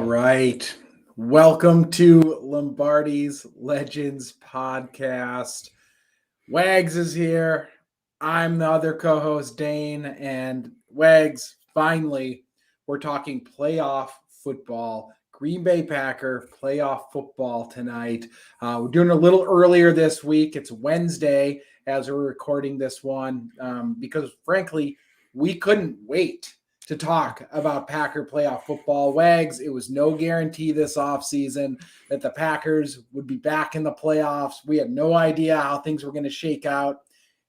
All right. Welcome to Lombardi's Legends podcast. Wags is here. I'm the other co-host, Dane. And Wags, finally, we're talking playoff football. Green Bay Packer playoff football tonight. We're doing a little earlier this week. It's Wednesday as we're recording this one because, frankly, we couldn't wait to talk about Packer playoff football. Wags, it was no guarantee this offseason that the Packers would be back in the playoffs. We had no idea how things were going to shake out.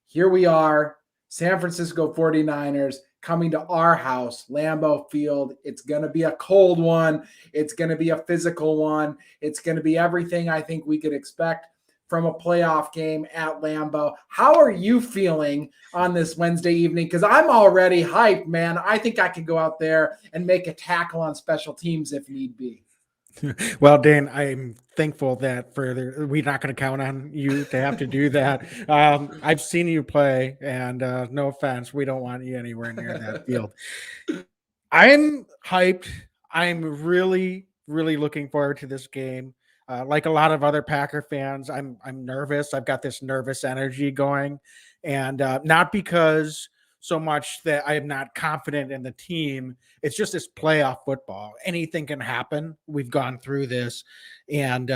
Here we are, San Francisco 49ers coming to our house, Lambeau Field. It's going to be a cold one. It's going to be a physical one. It's going to be everything I think we could expect from a playoff game at Lambeau. How are you feeling on this Wednesday evening? Because I'm already hyped, man. I think I could go out there and make a tackle on special teams if need be. Well, Dan, I'm thankful that we're not going to count on you to have to do that. I've seen you play, and no offense, we don't want you anywhere near that field. I'm hyped. I'm really, really looking forward to this game. Like a lot of other Packer fans, I'm nervous. I've got this nervous energy going, and not because so much that I am not confident in the team. It's just this playoff football. Anything can happen. We've gone through this, and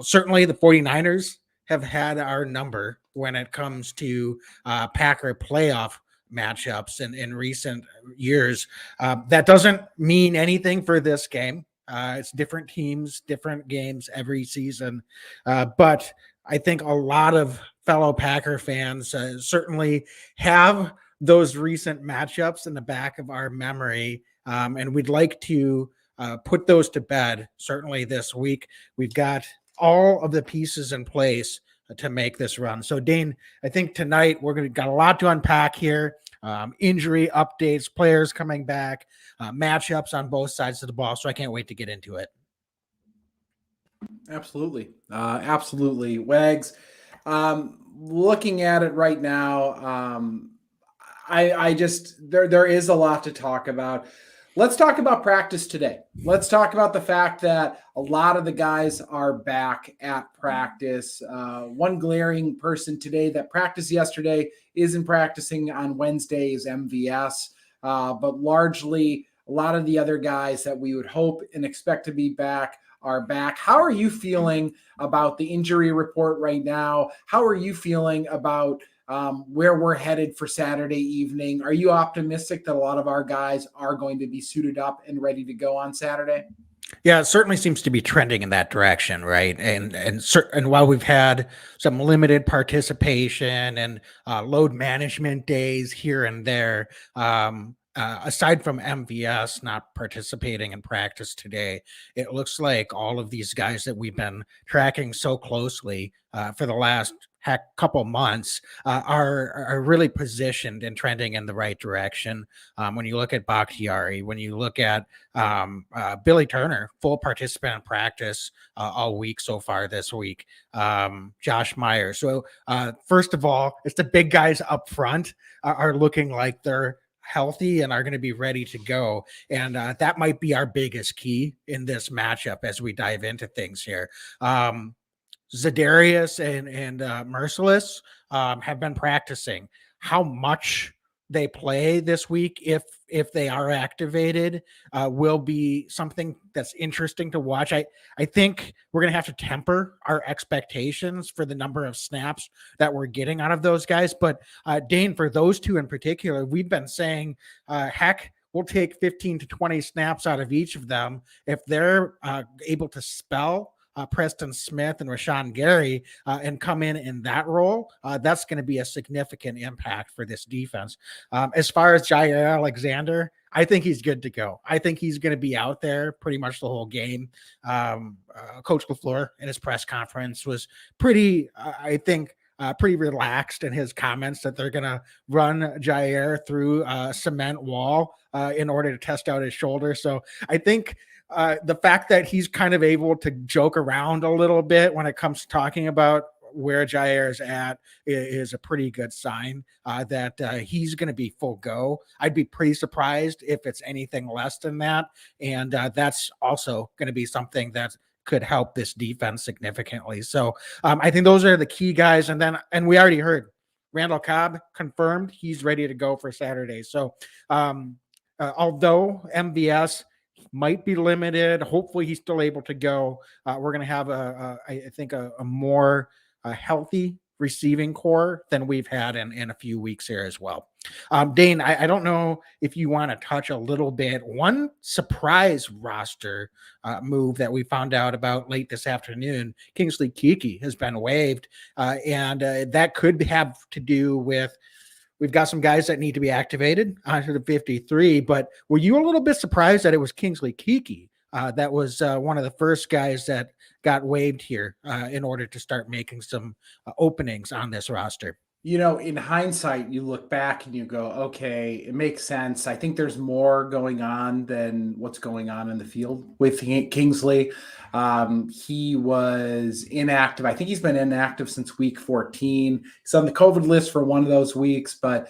certainly the 49ers have had our number when it comes to Packer playoff matchups in recent years. That doesn't mean anything for this game. It's different teams, different games every season. But I think a lot of fellow Packer fans certainly have those recent matchups in the back of our memory. And we'd like to put those to bed. Certainly this week, we've got all of the pieces in place to make this run. So Dane, I think tonight got a lot to unpack here. Injury updates, players coming back, matchups on both sides of the ball. So I can't wait to get into it. Absolutely. Absolutely. Wags, looking at it right now, I just, there is a lot to talk about. Let's talk about practice today. Let's talk about the fact that a lot of the guys are back at practice. One glaring person today that practiced yesterday isn't practicing on Wednesday is MVS, but largely a lot of the other guys that we would hope and expect to be back are back. How are you feeling about the injury report right now? How are you feeling about where we're headed for Saturday evening? Are you optimistic that a lot of our guys are going to be suited up and ready to go on Saturday? Yeah, it certainly seems to be trending in that direction, right? And while we've had some limited participation and load management days here and there, aside from MVS not participating in practice today, it looks like all of these guys that we've been tracking so closely for the last couple months are really positioned and trending in the right direction. When you look at Bakhtiari, when you look at Billy Turner, full participant in practice all week so far this week, Josh Myers. So first of all, it's the big guys up front are looking like they're healthy and are going to be ready to go. And that might be our biggest key in this matchup as we dive into things here. Zadarius and Merciless have been practicing. How much they play this week, if they are activated, will be something that's interesting to watch. I think we're going to have to temper our expectations for the number of snaps that we're getting out of those guys. But Dane, for those two in particular, we've been saying, heck, we'll take 15 to 20 snaps out of each of them if they're able to spell Preston Smith and Rashawn Gary and come in that role. That's going to be a significant impact for this defense. As far as Jair Alexander, I think he's good to go. I think he's going to be out there pretty much the whole game. Coach LaFleur in his press conference was pretty relaxed in his comments that they're going to run Jair through a cement wall in order to test out his shoulder. So I think the fact that he's kind of able to joke around a little bit when it comes to talking about where Jair is at is a pretty good sign that he's going to be full go. I'd be pretty surprised if it's anything less than that. And that's also going to be something that could help this defense significantly. So I think those are the key guys. And we already heard Randall Cobb confirmed he's ready to go for Saturday. So although MVS might be limited, hopefully he's still able to go. We're going to have I think a more healthy receiving core than we've had in a few weeks here as well. Dane, I don't know if you want to touch a little bit. One surprise roster move that we found out about late this afternoon, Kingsley Keke has been waived. And that could have to do with, we've got some guys that need to be activated onto the 53, but were you a little bit surprised that it was Kingsley Keke that was one of the first guys that got waived here in order to start making some openings on this roster? You know, in hindsight, you look back and you go, okay, it makes sense. I think there's more going on than what's going on in the field with Kingsley. He was inactive. I think he's been inactive since week 14. He's on the COVID list for one of those weeks, but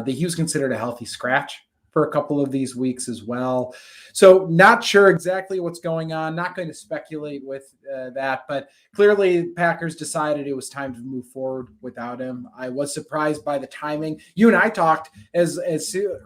he was considered a healthy scratch for a couple of these weeks as well. So not sure exactly what's going on. Not going to speculate with that, but clearly Packers decided it was time to move forward without him. I was surprised by the timing. You and I talked as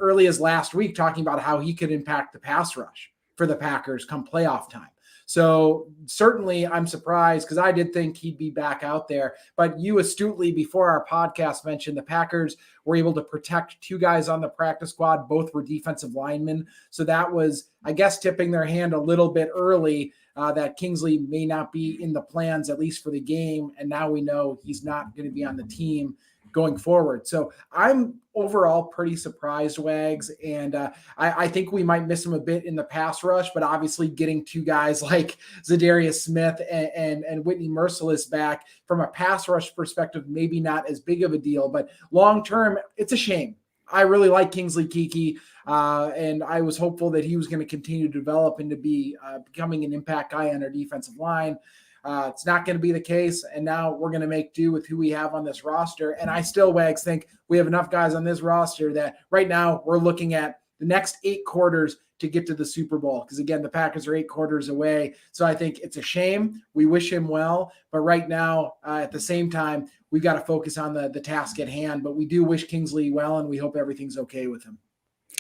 early as last week talking about how he could impact the pass rush for the Packers come playoff time. So certainly I'm surprised because I did think he'd be back out there. But you astutely before our podcast mentioned the Packers were able to protect two guys on the practice squad. Both were defensive linemen. So that was, I guess, tipping their hand a little bit early that Kingsley may not be in the plans, at least for the game. And now we know he's not going to be on the team going forward. So I'm overall pretty surprised, Wags. And I think we might miss him a bit in the pass rush, but obviously getting two guys like Zadarius Smith and Whitney Merciless back from a pass rush perspective, maybe not as big of a deal, but long-term, it's a shame. I really like Kingsley Keke, and I was hopeful that he was going to continue to develop and to be becoming an impact guy on our defensive line. It's not going to be the case, and now we're going to make do with who we have on this roster. And I still, Wags, think we have enough guys on this roster that right now we're looking at the next 8 quarters to get to the Super Bowl. Because, again, the Packers are 8 quarters away. So I think it's a shame. We wish him well. But right now, at the same time, we've got to focus on the task at hand. But we do wish Kingsley well, and we hope everything's okay with him.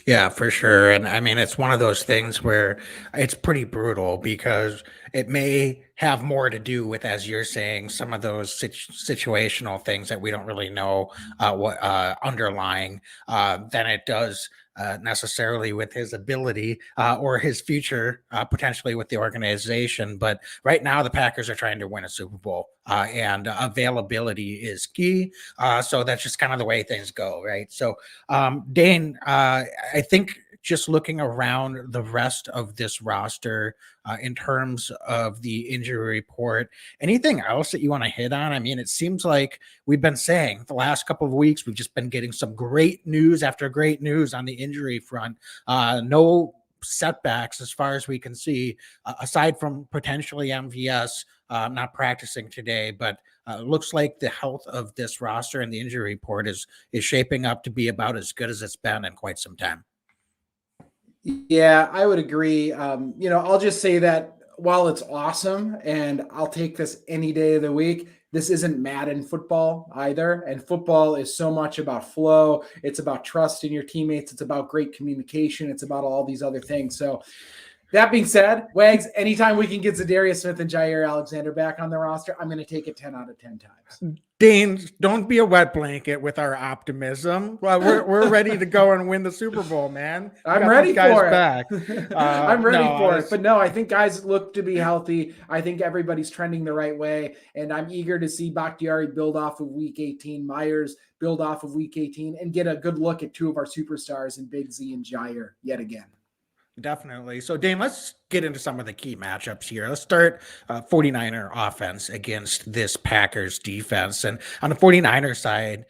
Yeah, for sure. And I mean, it's one of those things where it's pretty brutal because it may have more to do with, as you're saying, some of those situational things that we don't really know what underlying than it does necessarily with his ability or his future potentially with the organization. But right now, the Packers are trying to win a Super Bowl and availability is key. So that's just kind of the way things go, right? So, Dane, I think just looking around the rest of this roster in terms of the injury report, anything else that you want to hit on? I mean, it seems like we've been saying the last couple of weeks, we've just been getting some great news after great news on the injury front. No setbacks as far as we can see, aside from potentially MVS not practicing today, but looks like the health of this roster and the injury report is shaping up to be about as good as it's been in quite some time. Yeah, I would agree. I'll just say that while it's awesome and I'll take this any day of the week, this isn't Madden football either. And football is so much about flow. It's about trust in your teammates. It's about great communication. It's about all these other things. So that being said, Wags, anytime we can get Zadarius Smith and Jair Alexander back on the roster, I'm going to take it 10 out of 10 times. Dane, don't be a wet blanket with our optimism. Well, we're ready to go and win the Super Bowl, man. I'm ready for it. Back. I'm ready for it. But no, I think guys look to be healthy. I think everybody's trending the right way. And I'm eager to see Bakhtiari build off of week 18, Myers build off of week 18, and get a good look at two of our superstars in Big Z and Jair yet again. Definitely. So, Dane, let's get into some of the key matchups here. Let's start 49er offense against this Packers defense. And on the 49er side,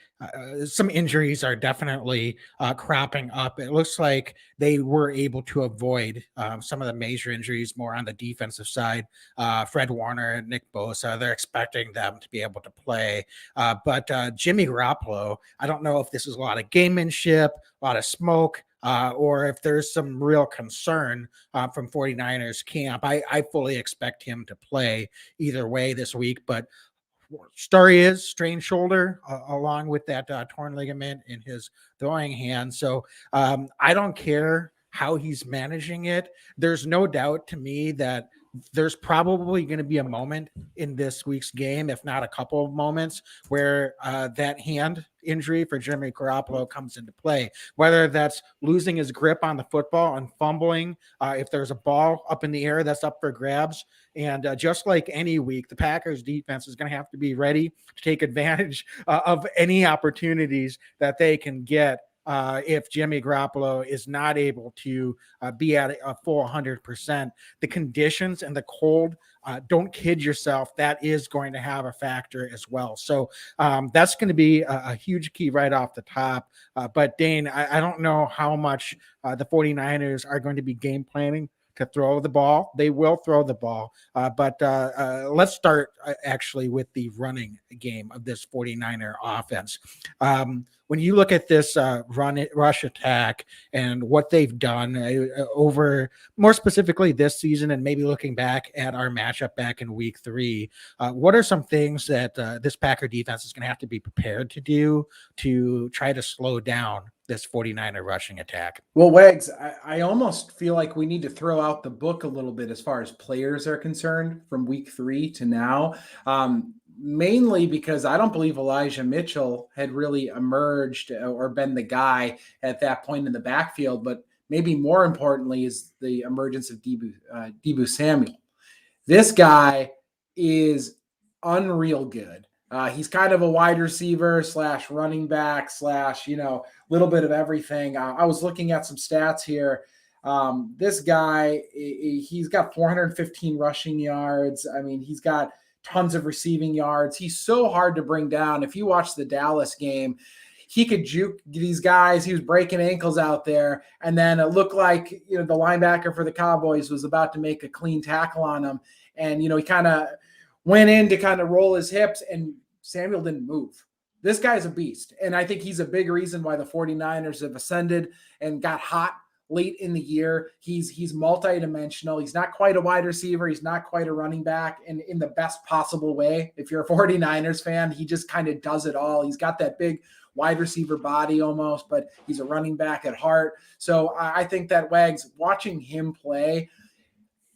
some injuries are definitely cropping up. It looks like they were able to avoid some of the major injuries more on the defensive side. Fred Warner and Nick Bosa, they're expecting them to be able to play. But Jimmy Garoppolo, I don't know if this is a lot of gamemanship, a lot of smoke, or if there's some real concern from 49ers camp. I fully expect him to play either way this week, but story is strained shoulder along with that torn ligament in his throwing hand. So I don't care how he's managing it. There's no doubt to me that there's probably going to be a moment in this week's game, if not a couple of moments, where that hand injury for Jimmy Garoppolo comes into play, whether that's losing his grip on the football and fumbling. If there's a ball up in the air that's up for grabs, and just like any week, the Packers defense is going to have to be ready to take advantage of any opportunities that they can get if Jimmy Garoppolo is not able to be at a full 100%. The conditions and the cold, don't kid yourself, that is going to have a factor as well. So that's going to be a huge key right off the top. But Dane, I don't know how much the 49ers are going to be game planning to throw the ball. They will throw the ball. But let's start actually with the running game of this 49er offense. When you look at this rush attack and what they've done over, more specifically this season, and maybe looking back at our matchup back in week 3, what are some things that this Packer defense is going to have to be prepared to do to try to slow down this 49er rushing attack? Well, Wags, I almost feel like we need to throw out the book a little bit as far as players are concerned from week 3 to now. Mainly because I don't believe Elijah Mitchell had really emerged or been the guy at that point in the backfield, but maybe more importantly is the emergence of Deebo Samuel. This guy is unreal good. He's kind of a wide receiver / running back / little bit of everything. I was looking at some stats here. This guy, he's got 415 rushing yards. I mean, he's got tons of receiving yards. He's so hard to bring down. If you watch the Dallas game, he could juke these guys. He was breaking ankles out there. And then it looked like, the linebacker for the Cowboys was about to make a clean tackle on him. And, he kind of went in to kind of roll his hips, and Samuel didn't move. This guy's a beast. And I think he's a big reason why the 49ers have ascended and got hot late in the year. He's multi-dimensional. He's not quite a wide receiver. He's not quite a running back in the best possible way. If you're a 49ers fan, he just kind of does it all. He's got that big wide receiver body almost, but he's a running back at heart. So I think that Wags, watching him play,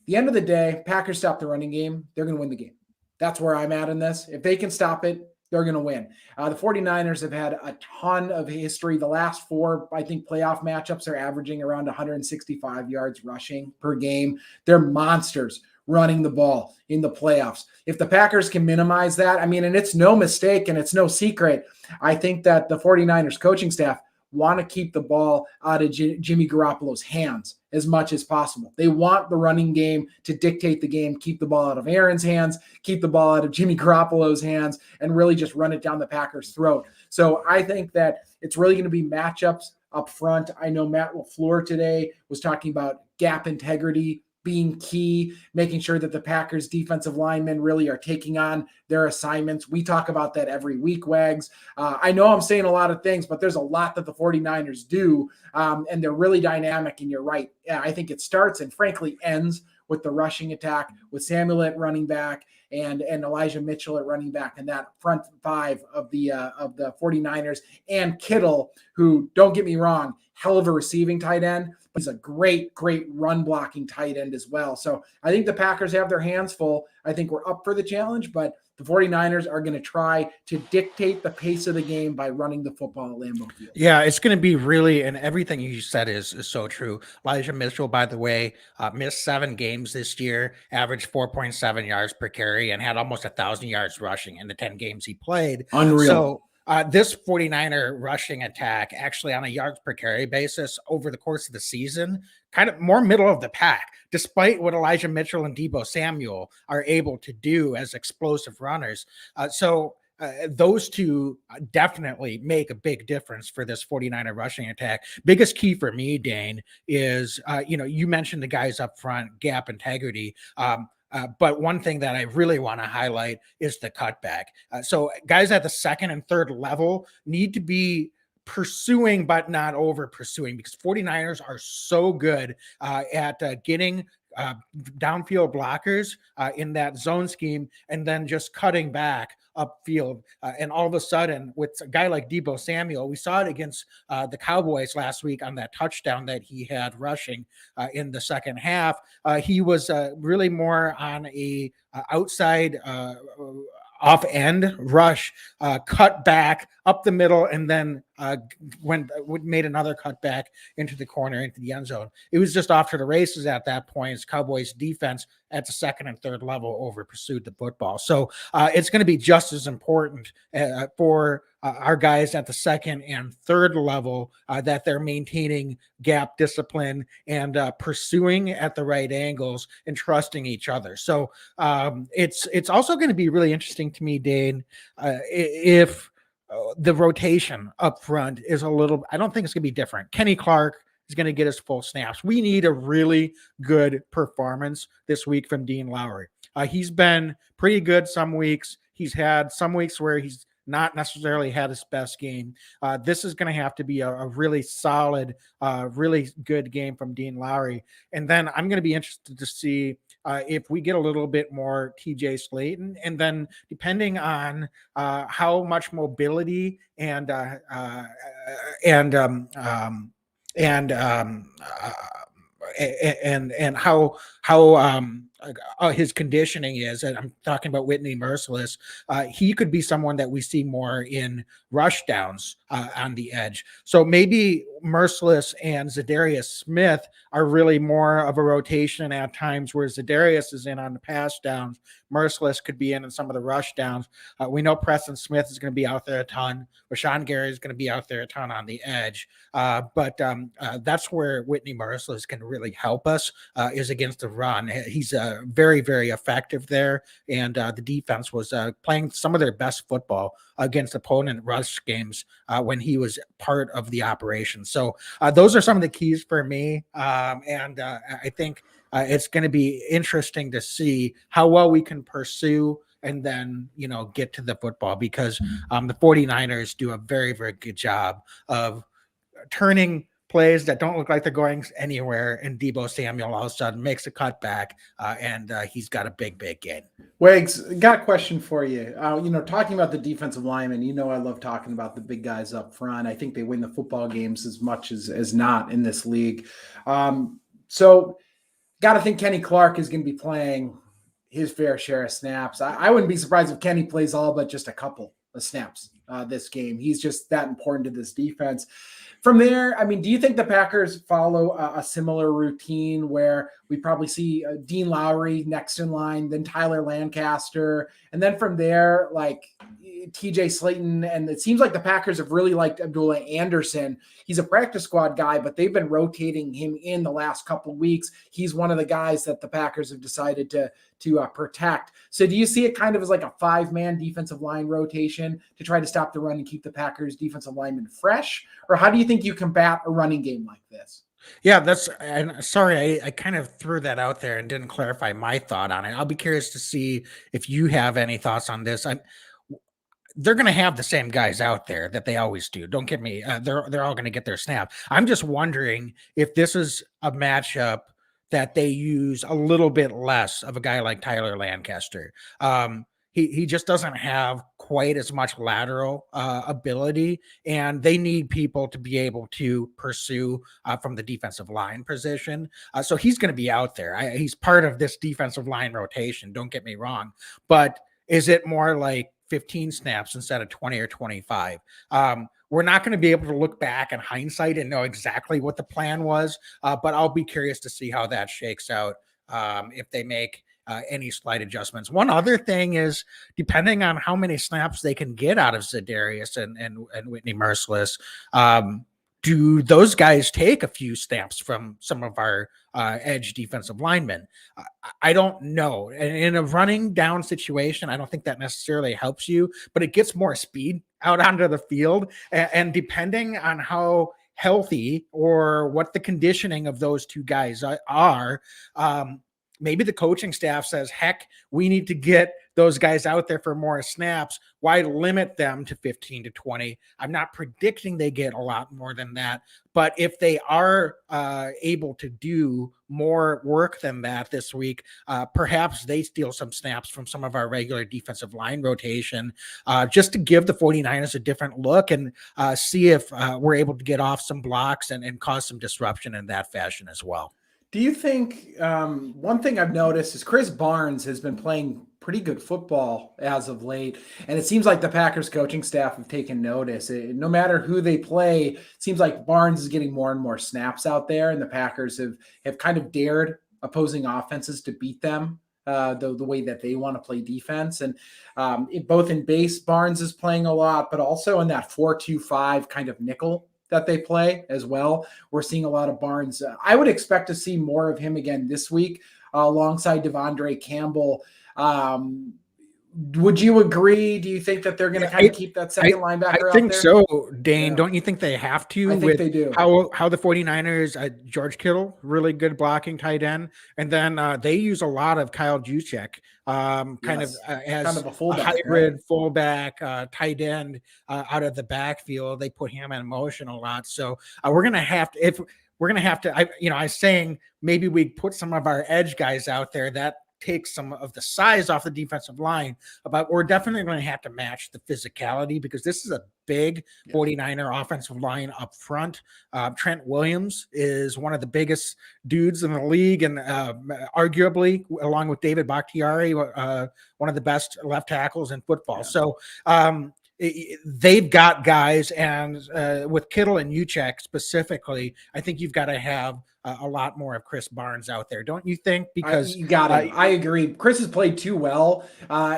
the end of the day, Packers stop the running game, they're going to win the game. That's where I'm at in this. If they can stop it, they're going to win. The 49ers have had a ton of history. The last 4, I think, playoff matchups are averaging around 165 yards rushing per game. They're monsters running the ball in the playoffs. If the Packers can minimize that, and it's no mistake and it's no secret, I think that the 49ers coaching staff want to keep the ball out of Jimmy Garoppolo's hands as much as possible. They want the running game to dictate the game, keep the ball out of Aaron's hands, keep the ball out of Jimmy Garoppolo's hands, and really just run it down the Packers' throat. So I think that it's really going to be matchups up front. I know Matt LaFleur today was talking about gap integrity being key, making sure that the Packers defensive linemen really are taking on their assignments. We talk about that every week, Wags. I know I'm saying a lot of things, but there's a lot that the 49ers do, and they're really dynamic, and you're right. Yeah, I think it starts and frankly ends with the rushing attack, with Samuel at running back and Elijah Mitchell at running back, and that front 5 of the 49ers, and Kittle, who, don't get me wrong, hell of a receiving tight end. He's a great run blocking tight end as well. So I think the Packers have their hands full. I think we're up for the challenge, but the 49ers are going to try to dictate the pace of the game by running the football at Lambeau Field. Yeah, it's going to be really, and everything you said is so true. Elijah Mitchell, by the way, missed 7 games this year, averaged 4.7 yards per carry, and had almost 1,000 yards rushing in the 10 games he played. Unreal. So this 49er rushing attack, actually on a yards per carry basis over the course of the season, kind of more middle of the pack, despite what Elijah Mitchell and Deebo Samuel are able to do as explosive runners. So those two definitely make a big difference for this 49er rushing attack. Biggest key for me, Dane, is, you mentioned the guys up front, gap integrity. But one thing that I really want to highlight is the cutback. So guys at the second and third level need to be pursuing but not over pursuing, because 49ers are so good at getting downfield blockers in that zone scheme and then just cutting back upfield. And all of a sudden, with a guy like Deebo Samuel, we saw it against the Cowboys last week on that touchdown that he had rushing in the second half. He was really more on a outside off end rush, cut back up the middle, and then made another cut back into the corner, into the end zone. It was just off to the races at that point as Cowboys defense at the second and third level over pursued the football. So it's going to be just as important for our guys at the second and third level that they're maintaining gap discipline and pursuing at the right angles and trusting each other. So it's also going to be really interesting to me, Dane, if the rotation up front is I don't think it's going to be different. Kenny Clark is going to get his full snaps. We need a really good performance this week from Dean Lowry. He's been pretty good some weeks. He's had some weeks where he's not necessarily had his best game. This is going to have to be a really solid, really good game from Dean Lowry. And then I'm going to be interested to see if we get a little bit more TJ Slayton, and then depending on how much mobility and how his conditioning is, and I'm talking about Whitney Merciless, he could be someone that we see more in rush downs on the edge. So maybe Merciless and Zadarius Smith are really more of a rotation at times, where Zadarius is in on the pass downs. Merciless could be in some of the rush downs. We know Preston Smith is going to be out there a ton. Rashawn Gary is going to be out there a ton on the edge. But that's where Whitney Merciless can really help us, is against the run. He's very, very effective there. And the defense was playing some of their best football against opponent rush games when he was part of the operation. So those are some of the keys for me. And I think it's going to be interesting to see how well we can pursue and then, get to the football, because the 49ers do a very, very good job of turning plays that don't look like they're going anywhere, and Deebo Samuel all of a sudden makes a cutback, and he's got a big, big gain. Wags, got a question for you. Talking about the defensive linemen, I love talking about the big guys up front. I think they win the football games as much as not in this league. So got to think Kenny Clark is going to be playing his fair share of snaps. I wouldn't be surprised if Kenny plays all but just a couple of snaps this game. He's just that important to this defense. From there, do you think the Packers follow a similar routine where we probably see Dean Lowry next in line, then Tyler Lancaster, and then from there, like TJ Slayton? And it seems like the Packers have really liked Abdullah Anderson. He's a practice squad guy, but they've been rotating him in the last couple of weeks. He's one of the guys that the Packers have decided to protect. So do you see it kind of as like a 5-man defensive line rotation to try to stop the run and keep the Packers defensive linemen fresh? Or how do you think you combat a running game like this? Yeah, and sorry, I kind of threw that out there and didn't clarify my thought on it. I'll be curious to see if you have any thoughts on this. They're going to have the same guys out there that they always do. Don't get me. They're all going to get their snap. I'm just wondering if this is a matchup that they use a little bit less of a guy like Tyler Lancaster. He just doesn't have quite as much lateral ability, and they need people to be able to pursue from the defensive line position. So he's going to be out there. He's part of this defensive line rotation. Don't get me wrong, but is it more like 15 snaps instead of 20 or 25? We're not going to be able to look back in hindsight and know exactly what the plan was, but I'll be curious to see how that shakes out if they make any slight adjustments. One other thing is, depending on how many snaps they can get out of Zadarius and Whitney Merciless, do those guys take a few snaps from some of our edge defensive linemen? I don't know. And in a running down situation, I don't think that necessarily helps you, but it gets more speed out onto the field. And depending on how healthy or what the conditioning of those two guys are, maybe the coaching staff says, heck, we need to get those guys out there for more snaps. Why limit them to 15 to 20? I'm not predicting they get a lot more than that, but if they are able to do more work than that this week, perhaps they steal some snaps from some of our regular defensive line rotation, just to give the 49ers a different look and see if we're able to get off some blocks and cause some disruption in that fashion as well. Do you think one thing I've noticed is Chris Barnes has been playing pretty good football as of late, and it seems like the Packers coaching staff have taken notice. No matter who they play, it seems like Barnes is getting more and more snaps out there, and the Packers have kind of dared opposing offenses to beat them the way that they want to play defense. And both in base, Barnes is playing a lot, but also in that 4-2-5 kind of nickel that they play as well. We're seeing a lot of Barnes. I would expect to see more of him again this week alongside Devondre Campbell. Would you agree? Do you think that they're going to kind of keep that second linebacker out there? I think so, Dane. Yeah. Don't you think they have to? I think they do. How the 49ers, George Kittle, really good blocking tight end. And then they use a lot of Kyle Juszczyk, as kind of a fullback, hybrid fullback, tight end out of the backfield. They put him in motion a lot. So we're going to have to, I was saying maybe we put some of our edge guys out there that take some of the size off the defensive line, but we're definitely going to have to match the physicality because this is a big 49er offensive line up front. Trent Williams is one of the biggest dudes in the league and arguably, along with David Bakhtiari, one of the best left tackles in football. So they've got guys, and with Kittle and Juszczyk specifically, I think you've got to have a lot more of Chris Barnes out there, don't you think? Because you got it. I agree. Chris has played too well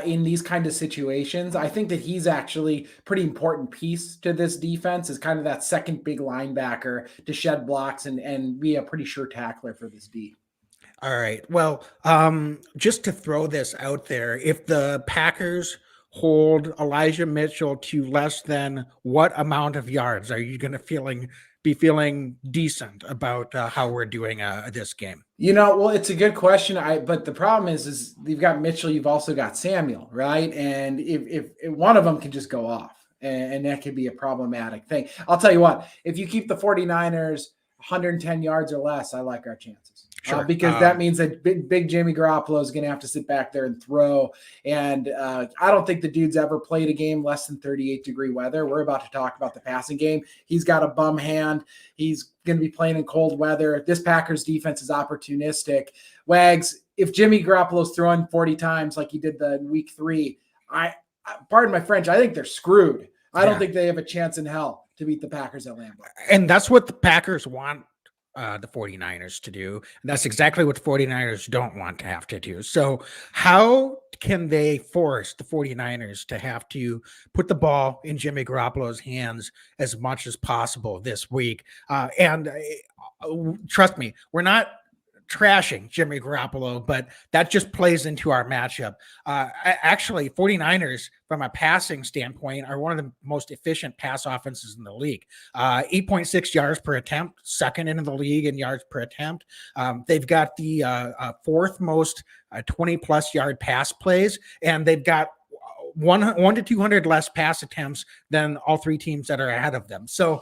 in these kind of situations. I think that he's actually a pretty important piece to this defense, is kind of that second big linebacker to shed blocks and be a pretty sure tackler for this D. All right. Well, just to throw this out there, if the Packers hold Elijah Mitchell to less than what amount of yards are you going to be feeling decent about how we're doing this game? Well, it's a good question. But the problem is you've got Mitchell, you've also got Samuel, right? And if one of them can just go off, and that could be a problematic thing. I'll tell you what, if you keep the 49ers 110 yards or less, I like our chances. Sure. Because that means that big Jimmy Garoppolo is going to have to sit back there and throw. And I don't think the dude's ever played a game less than 38-degree weather. We're about to talk about the passing game. He's got a bum hand. He's going to be playing in cold weather. This Packers defense is opportunistic. Wags, if Jimmy Garoppolo's throwing 40 times like he did in week 3, pardon my French, I think they're screwed. I don't think they have a chance in hell to beat the Packers at Lambeau. And that's what the Packers want the 49ers to do. And that's exactly what the 49ers don't want to have to do. So how can they force the 49ers to have to put the ball in Jimmy Garoppolo's hands as much as possible this week? And trust me, we're not trashing Jimmy Garoppolo, but that just plays into our matchup. Actually, 49ers, from a passing standpoint, are one of the most efficient pass offenses in the league. 8.6 yards per attempt, second in the league in yards per attempt. They've got the fourth most 20-plus yard pass plays, and they've got 1 to 200 less pass attempts than all three teams that are ahead of them. So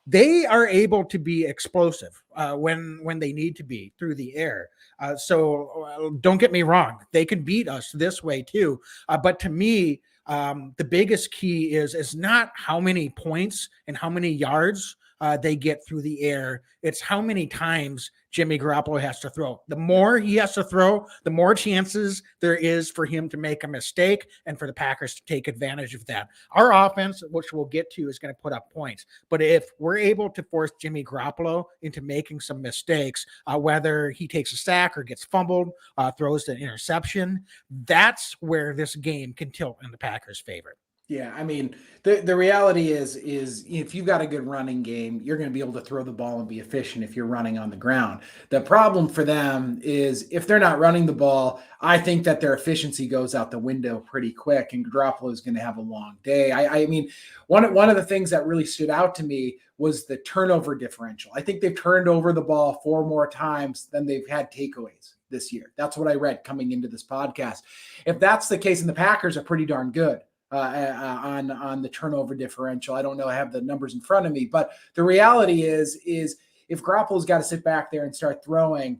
they are able to be explosive when they need to be through the air. So don't get me wrong. They can beat us this way too. But to me, the biggest key is not how many points and how many yards they get through the air. It's how many times Jimmy Garoppolo has to throw. The more he has to throw, the more chances there is for him to make a mistake and for the Packers to take advantage of that. Our offense, which we'll get to, is going to put up points. But if we're able to force Jimmy Garoppolo into making some mistakes, whether he takes a sack or gets fumbled, throws an interception, that's where this game can tilt in the Packers' favor. Yeah, I mean, the reality is if you've got a good running game, you're going to be able to throw the ball and be efficient if you're running on the ground. The problem for them is if they're not running the ball, I think that their efficiency goes out the window pretty quick, and Garoppolo is going to have a long day. I mean, one of the things that really stood out to me was the turnover differential. I think they've turned over the ball 4 more times than they've had takeaways this year. That's what I read coming into this podcast. If that's the case, and the Packers are pretty darn good on the turnover differential. I don't know. I have the numbers in front of me, but the reality is if Garoppolo's got to sit back there and start throwing,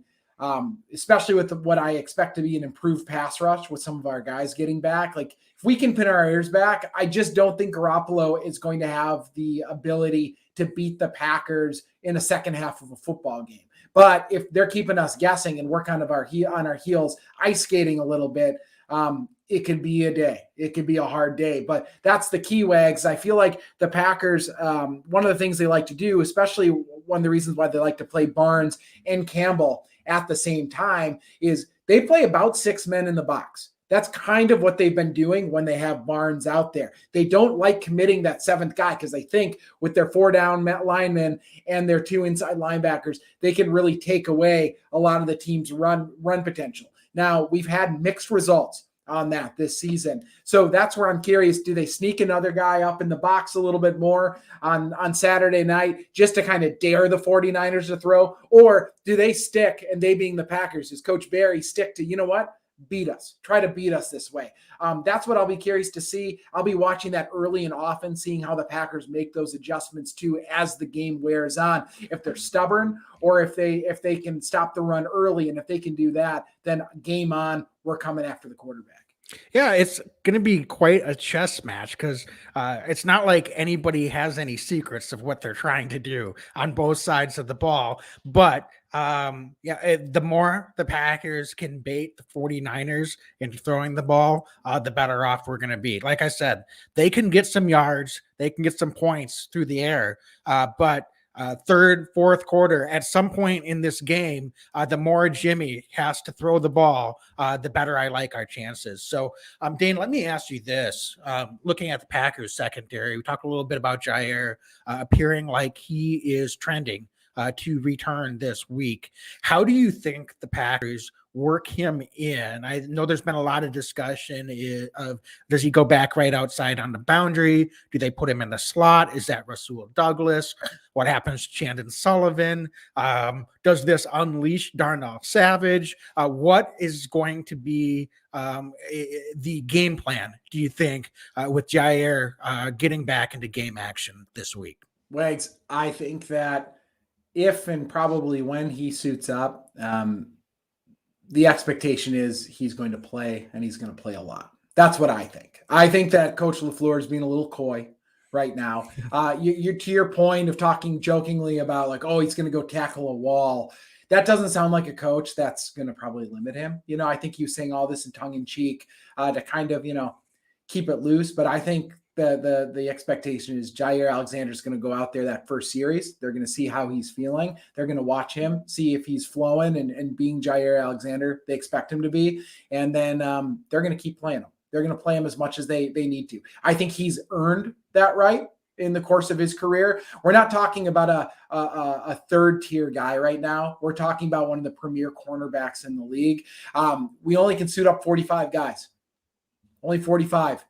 especially with what I expect to be an improved pass rush with some of our guys getting back, like if we can pin our ears back, I just don't think Garoppolo is going to have the ability to beat the Packers in a second half of a football game. But if they're keeping us guessing and we're kind of on our heels, ice skating a little bit, it could be a day. It could be a hard day, but that's the key, Wags. I feel like the Packers, one of the things they like to do, especially one of the reasons why they like to play Barnes and Campbell at the same time, is they play about 6 men in the box. That's kind of what they've been doing when they have Barnes out there. They don't like committing that 7th guy because they think with their 4 down linemen and their 2 inside linebackers, they can really take away a lot of the team's run potential. Now, we've had mixed results on that this season. So that's where I'm curious. Do they sneak another guy up in the box a little bit more on Saturday night just to kind of dare the 49ers to throw? Or do they stick, and they being the Packers, as Coach Barry, stick to, you know what? Beat us. Try to beat us this way. That's what I'll be curious to see. I'll be watching that early and often, seeing how the Packers make those adjustments too as the game wears on. If they're stubborn or if they can stop the run early, and if they can do that, then game on, we're coming after the quarterback. Yeah, it's going to be quite a chess match because it's not like anybody has any secrets of what they're trying to do on both sides of the ball. But the more the Packers can bait the 49ers into throwing the ball, the better off we're going to be. Like I said, they can get some yards, they can get some points through the air, but third, fourth quarter, at some point in this game, the more Jimmy has to throw the ball, the better I like our chances. So, Dane, let me ask you this. Looking at the Packers secondary, we talked a little bit about Jair appearing like he is trending to return this week. How do you think the Packers work him in? I know there's been a lot of discussion of, does he go back right outside on the boundary? Do they put him in the slot? Is that Rasul Douglas? What happens to Chandon Sullivan? Does this unleash Darnell Savage? What is going to be the game plan, do you think, with Jair getting back into game action this week? Wags, I think that if and probably when he suits up, the expectation is he's going to play, and he's going to play a lot. That's what I think. I think that Coach LaFleur is being a little coy right now. You're to your point of talking jokingly about like, oh, he's going to go tackle a wall. That doesn't sound like a coach that's going to probably limit him. You know, I think he was saying all this in tongue in cheek to kind of, keep it loose. But I think the expectation is Jair Alexander is going to go out there that first series. They're going to see how he's feeling. They're going to watch him, see if he's flowing and being Jair Alexander they expect him to be. And then they're going to keep playing him. They're going to play him as much as they need to. I think he's earned that right in the course of his career. We're not talking about a third tier guy right now. We're talking about one of the premier cornerbacks in the league. We only can suit up 45 guys, only 45.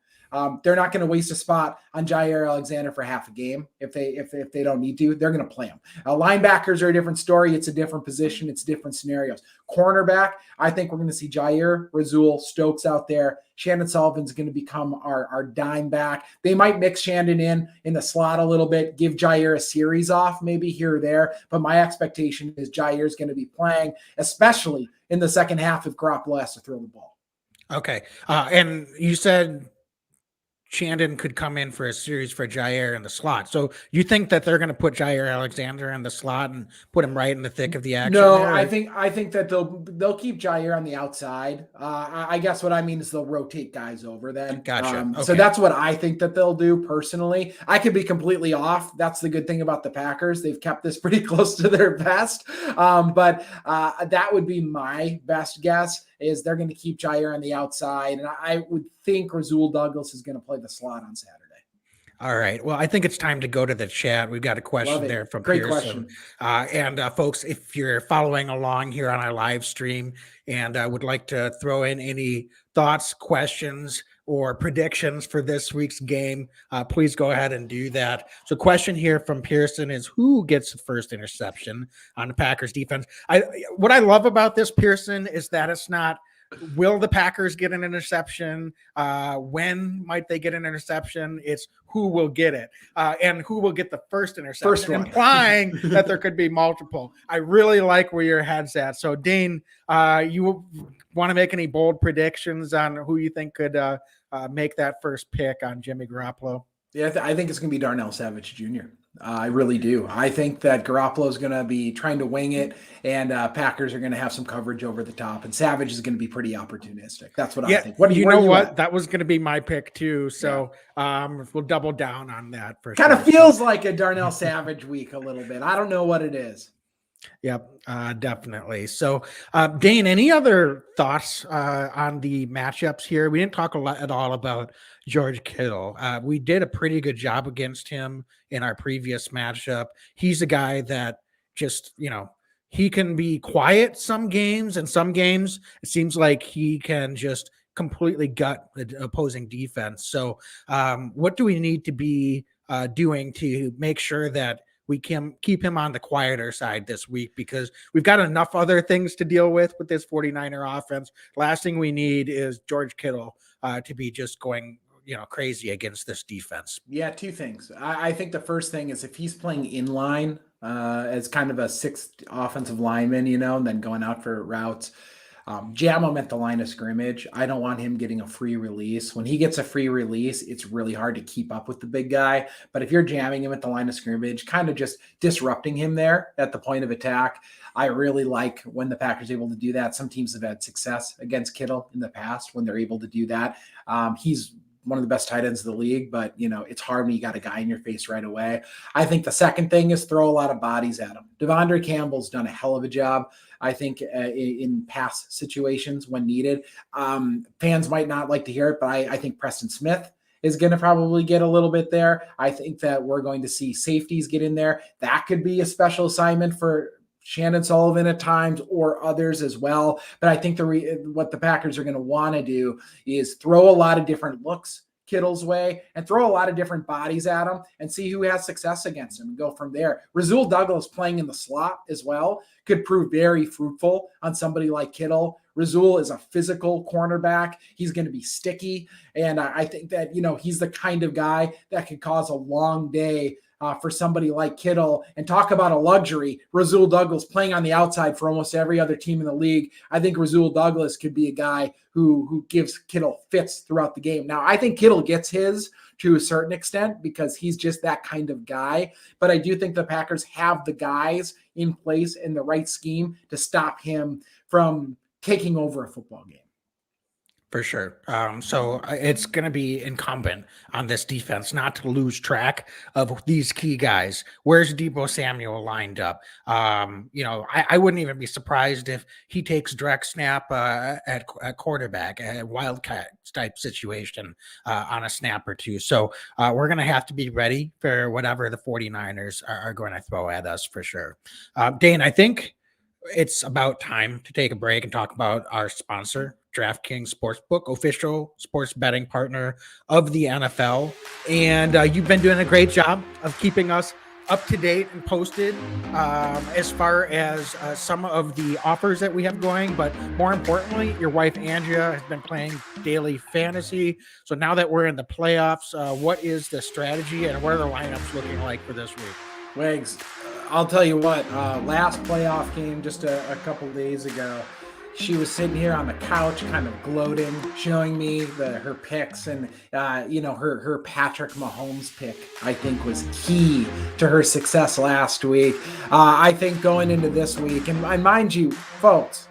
They're not going to waste a spot on Jair Alexander for half a game if they don't need to. They're going to play him. Linebackers are a different story. It's a different position. It's different scenarios. Cornerback, I think we're going to see Jair, Rasul, Stokes out there. Chandon Sullivan's going to become our dime back. They might mix Chandon in the slot a little bit, give Jair a series off maybe here or there. But my expectation is Jair's going to be playing, especially in the second half if Garoppolo has to throw the ball. Okay. And you said Chandon could come in for a series for Jair in the slot. So you think that they're going to put Jair Alexander in the slot and put him right in the thick of the action? No, there? I think that they'll keep Jair on the outside. I guess what I mean is they'll rotate guys over then. Gotcha. Okay. So that's what I think that they'll do personally. I could be completely off. That's the good thing about the Packers. They've kept this pretty close to their vest. But that would be my best guess. is they're going to keep Jair on the outside. And I would think Rasul Douglas is going to play the slot on Saturday. All right. Well, I think it's time to go to the chat. We've got a question there from Great Pearson. question. Folks, if you're following along here on our live stream and would like to throw in any thoughts, questions, or predictions for this week's game, please go ahead and do that. So question here from Pearson is, who gets the first interception on the Packers defense? What I love about this, Pearson, is that it's not, will the Packers get an interception? When might they get an interception? It's who will get it and who will get the first interception, implying that there could be multiple. I really like where your head's at. So, Dane, you want to make any bold predictions on who you think could make that first pick on Jimmy Garoppolo? Yeah, I think it's going to be Darnell Savage Jr. I really do. I think that Garoppolo is going to be trying to wing it, and Packers are going to have some coverage over the top, and Savage is going to be pretty opportunistic. That's what I think. You know what? That was going to be my pick too. So we'll double down on that. Kind of feels like a Darnell Savage week a little bit. I don't know what it is. Yep, definitely. So, Dane, any other thoughts on the matchups here? We didn't talk a lot at all about George Kittle. We did a pretty good job against him in our previous matchup. He's a guy that just, he can be quiet some games, and some games it seems like he can just completely gut the opposing defense. So, what do we need to be doing to make sure that we can keep him on the quieter side this week, because we've got enough other things to deal with this 49er offense. Last thing we need is George Kittle to be just going, crazy against this defense. Yeah, two things. I think the first thing is if he's playing in line as kind of a sixth offensive lineman, and then going out for routes, jam him at the line of scrimmage. I don't want him getting a free release. When he gets a free release, it's really hard to keep up with the big guy. But if you're jamming him at the line of scrimmage, kind of just disrupting him there at the point of attack, I really like when the Packers are able to do that. Some teams have had success against Kittle in the past when they're able to do that. He's one of the best tight ends of the league, but it's hard when you got a guy in your face right away. I think the second thing is throw a lot of bodies at him. Devondre Campbell's done a hell of a job, I think, in pass situations when needed. Fans might not like to hear it, but I think Preston Smith is going to probably get a little bit there. I think that we're going to see safeties get in there. That could be a special assignment for Shannon Sullivan at times, or others as well. But I think what the Packers are going to want to do is throw a lot of different looks Kittle's way and throw a lot of different bodies at him and see who has success against him and go from there. Rasul Douglas playing in the slot as well could prove very fruitful on somebody like Kittle. Rasul is a physical cornerback. He's going to be sticky. And I think that, he's the kind of guy that could cause a long day for somebody like Kittle. And talk about a luxury, Rasul Douglas playing on the outside for almost every other team in the league. I think Rasul Douglas could be a guy who gives Kittle fits throughout the game. Now, I think Kittle gets his to a certain extent because he's just that kind of guy. But I do think the Packers have the guys in place in the right scheme to stop him from taking over a football game. For sure. So it's going to be incumbent on this defense not to lose track of these key guys. Where's Deebo Samuel lined up? I wouldn't even be surprised if he takes direct snap at quarterback, a wildcat type situation on a snap or two. So we're going to have to be ready for whatever the 49ers are going to throw at us for sure. Dane, I think it's about time to take a break and talk about our sponsor, DraftKings Sportsbook, official sports betting partner of the NFL. And you've been doing a great job of keeping us up to date and posted as far as some of the offers that we have going. But more importantly, your wife, Andrea, has been playing daily fantasy. So now that we're in the playoffs, what is the strategy and what are the lineups looking like for this week? Wags, I'll tell you what, last playoff game just a couple days ago, she was sitting here on the couch kind of gloating, showing me her picks, and her Patrick Mahomes pick, I think, was key to her success last week. I think going into this week, and mind you, folks,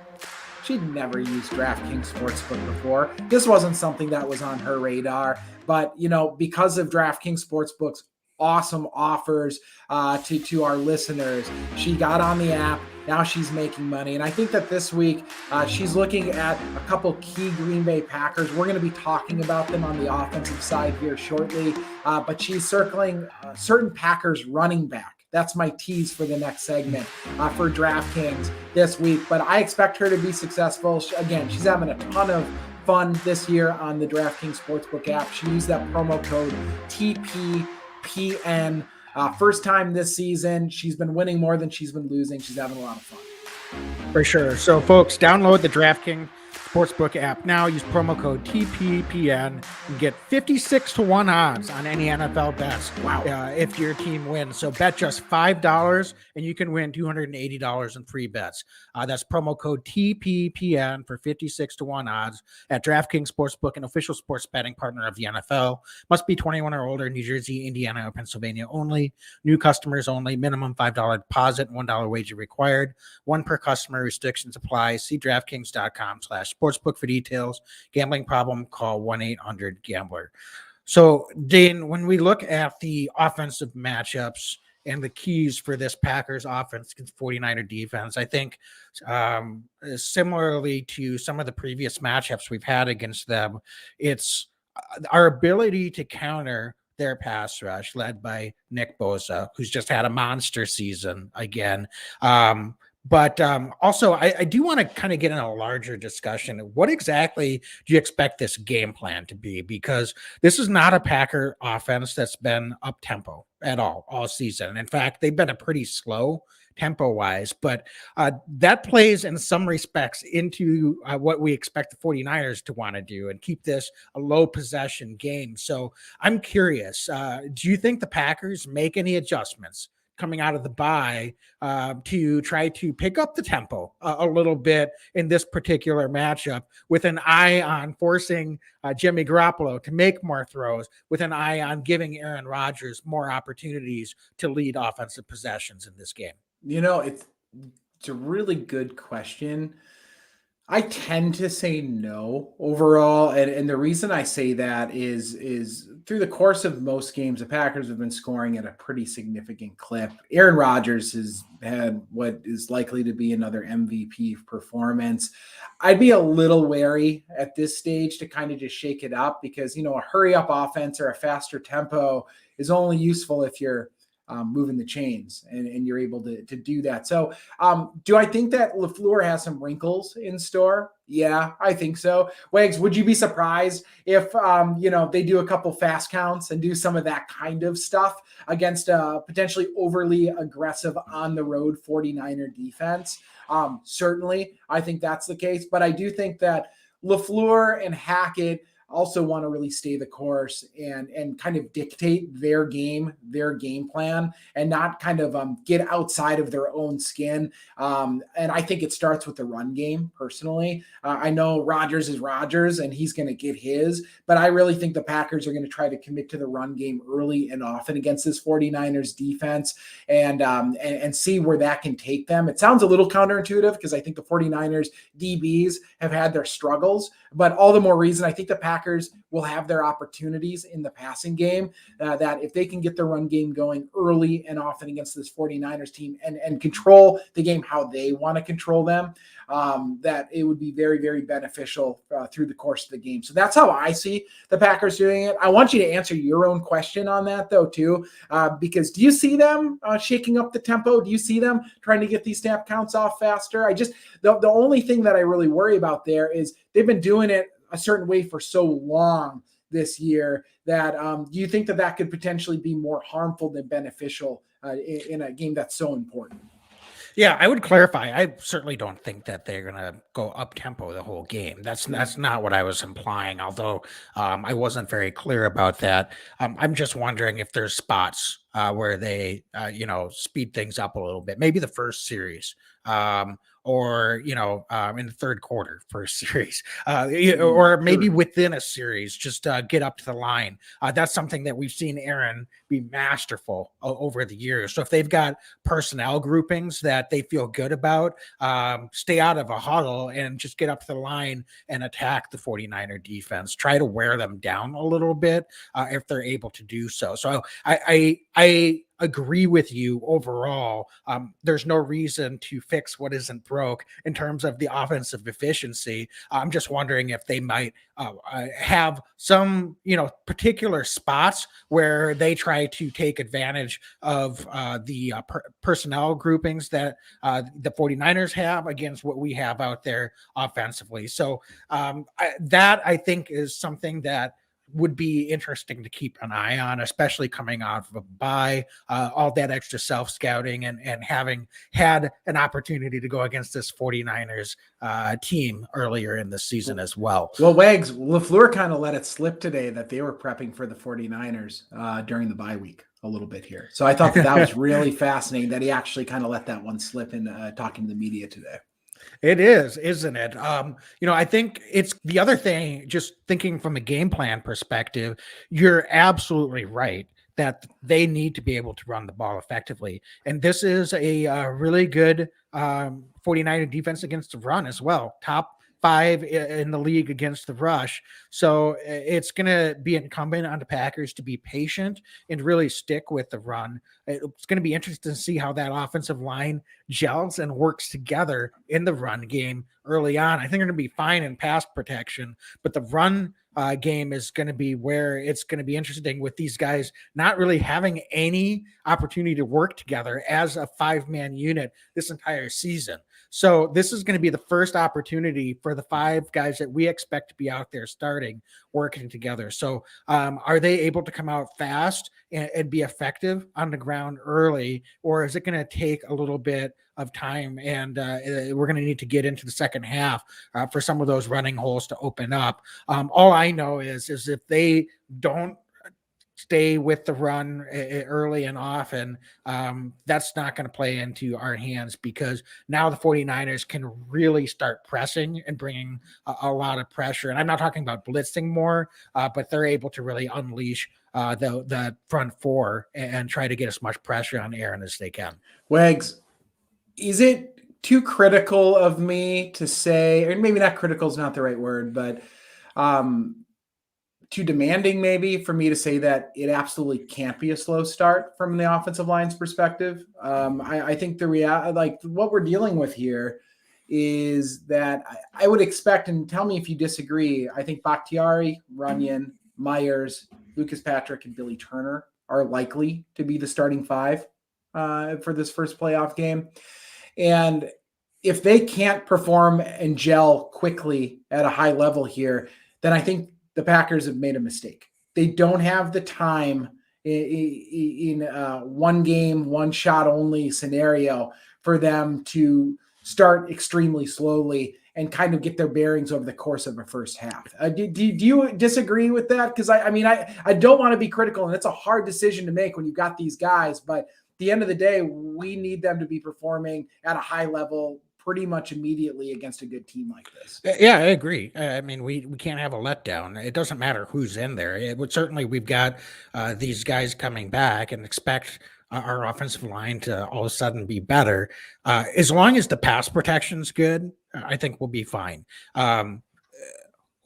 she'd never used DraftKings Sportsbook before. This wasn't something that was on her radar, but because of DraftKings Sportsbook's awesome offers to our listeners, she got on the app, Now she's making money. And I think that this week she's looking at a couple key Green Bay Packers. We're going to be talking about them on the offensive side here shortly, but she's circling certain Packers running back. That's my tease for the next segment for DraftKings this week. But I expect her to be successful. Again, she's having a ton of fun this year on the DraftKings Sportsbook app. She used that promo code TPPN. First time this season. She's been winning more than she's been losing. She's having a lot of fun. For sure. So, folks, download the DraftKings Sportsbook app now. Use promo code TPPN and get 56-1 odds on any NFL bets. Wow. If your team wins. So bet just $5 and you can win $280 in free bets. That's promo code TPPN for 56-1 odds at DraftKings Sportsbook, an official sports betting partner of the NFL. Must be 21 or older, New Jersey, Indiana, or Pennsylvania only. New customers only. Minimum $5 deposit, $1 wager required. One per customer. Restrictions apply. See DraftKings.com/sportsbook for details. Gambling problem, call 1-800-GAMBLER. So, Dane, when we look at the offensive matchups and the keys for this Packers offense against 49er defense, I think similarly to some of the previous matchups we've had against them, it's our ability to counter their pass rush led by Nick Bosa, who's just had a monster season again. But also, I do want to kind of get in a larger discussion. What exactly do you expect this game plan to be? Because this is not a Packer offense that's been up-tempo at all season. In fact, they've been a pretty slow tempo-wise, but that plays in some respects into what we expect the 49ers to want to do and keep this a low-possession game. So I'm curious, do you think the Packers make any adjustments coming out of the bye to try to pick up the tempo a little bit in this particular matchup with an eye on forcing Jimmy Garoppolo to make more throws, with an eye on giving Aaron Rodgers more opportunities to lead offensive possessions in this game? It's a really good question. I tend to say no overall. And the reason I say that is through the course of most games, the Packers have been scoring at a pretty significant clip. Aaron Rodgers has had what is likely to be another MVP performance. I'd be a little wary at this stage to kind of just shake it up because, a hurry up offense or a faster tempo is only useful if you're moving the chains and you're able to do that. So do I think that LaFleur has some wrinkles in store? Yeah, I think so. Wags, would you be surprised if, they do a couple fast counts and do some of that kind of stuff against a potentially overly aggressive on the road 49er defense? Certainly, I think that's the case. But I do think that LaFleur and Hackett also want to really stay the course and kind of dictate their game plan, and not kind of get outside of their own skin. And I think it starts with the run game, personally. I know Rodgers is Rodgers, and he's going to get his, but I really think the Packers are going to try to commit to the run game early and often against this 49ers defense and see where that can take them. It sounds a little counterintuitive because I think the 49ers DBs have had their struggles, but all the more reason I think the Packers will have their opportunities in the passing game, that if they can get the run game going early and often against this 49ers team and control the game how they want to control them, that it would be very, very beneficial through the course of the game. So that's how I see the Packers doing it. I want you to answer your own question on that, though, too, because do you see them shaking up the tempo? Do you see them trying to get these snap counts off faster? The only thing that I really worry about there is they've been doing it a certain way for so long this year that do you think that could potentially be more harmful than beneficial in a game that's so important? Yeah, I would clarify. I certainly don't think that they're going to go up tempo the whole game. That's not what I was implying, although I wasn't very clear about that. I'm just wondering if there's spots where they, speed things up a little bit. Maybe the first series, or in the third quarter for a series, or maybe within a series, just get up to the line. That's something that we've seen Aaron be masterful over the years. So if they've got personnel groupings that they feel good about, stay out of a huddle and just get up to the line and attack the 49er defense. Try to wear them down a little bit if they're able to do so. So I I agree with you overall. There's no reason to fix what isn't broke in terms of the offensive efficiency. I'm just wondering if they might have some, particular spots where they try to take advantage of the personnel groupings that the 49ers have against what we have out there offensively. So that I think is something that would be interesting to keep an eye on, especially coming out of a bye, all that extra self-scouting and having had an opportunity to go against this 49ers team earlier in the season as well. Well, Wags, LaFleur kind of let it slip today that they were prepping for the 49ers during the bye week a little bit here. So I thought that was really fascinating that he actually kind of let that one slip in talking to the media today. It is, isn't it? I think it's the other thing, just thinking from a game plan perspective, you're absolutely right that they need to be able to run the ball effectively. And this is a really good 49er defense against the run as well. Top 5 in the league against the rush. So it's going to be incumbent on the Packers to be patient and really stick with the run. It's going to be interesting to see how that offensive line gels and works together in the run game early on. I think they're going to be fine in pass protection, but the run game is going to be where it's going to be interesting with these guys not really having any opportunity to work together as a 5-man unit this entire season. So this is going to be the first opportunity for the 5 guys that we expect to be out there starting working together. So are they able to come out fast and be effective on the ground early, or is it going to take a little bit of time and we're going to need to get into the second half for some of those running holes to open up? All I know is if they don't stay with the run early and often, that's not going to play into our hands, because now the 49ers can really start pressing and bringing a lot of pressure. And I'm not talking about blitzing more, but they're able to really unleash the front 4 and try to get as much pressure on Aaron as they can. Wags, is it too critical of me to say, or maybe not critical is not the right word, but too demanding maybe for me to say that it absolutely can't be a slow start from the offensive line's perspective? I think the reality, like what we're dealing with here, is that I would expect, and tell me if you disagree, I think Bakhtiari, Runyon, Myers, Lucas Patrick, and Billy Turner are likely to be the starting 5 for this first playoff game. And if they can't perform and gel quickly at a high level here, then I think the Packers have made a mistake. They don't have the time in one game, one shot only scenario for them to start extremely slowly and kind of get their bearings over the course of a first half. Do you disagree with that? Because I don't want to be critical, and it's a hard decision to make when you've got these guys, but at the end of the day, we need them to be performing at a high level pretty much immediately against a good team like this. Yeah, I agree. I mean, we can't have a letdown. It doesn't matter who's in there. It would certainly, we've got these guys coming back and expect our offensive line to all of a sudden be better. As long as the pass protection's good, I think we'll be fine.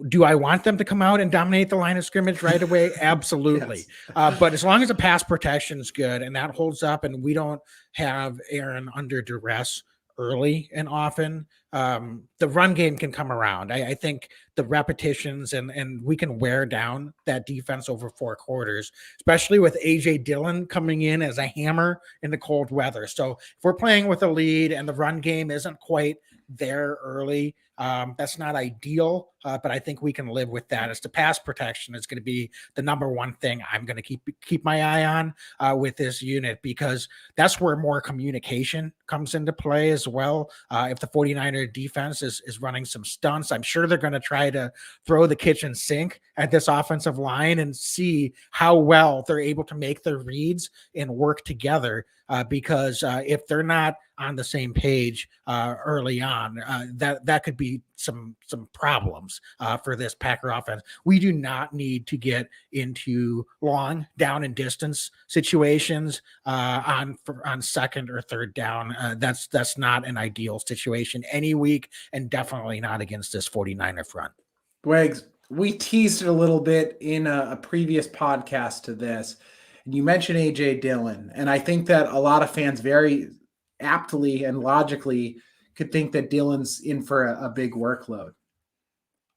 Do I want them to come out and dominate the line of scrimmage right away? Absolutely. Yes. But as long as the pass protection's good and that holds up and we don't have Aaron under duress early and often, the run game can come around. I think the repetitions and we can wear down that defense over 4 quarters, especially with AJ Dillon coming in as a hammer in the cold weather. So if we're playing with a lead and the run game isn't quite there early, that's not ideal, but I think we can live with that. As the pass protection is going to be the number one thing I'm going to keep my eye on with this unit, because that's where more communication comes into play as well. If the 49er defense is running some stunts, I'm sure they're going to try to throw the kitchen sink at this offensive line and see how well they're able to make their reads and work together, because if they're not on the same page early on, that could be some problems for this Packer offense. We do not need to get into long down and distance situations on second or third down. That's not an ideal situation any week, and definitely not against this 49er front. Wags, we teased it a little bit in a previous podcast to this, And you mentioned AJ Dillon, and I think that a lot of fans very aptly and logically could think that Dillon's in for a big workload.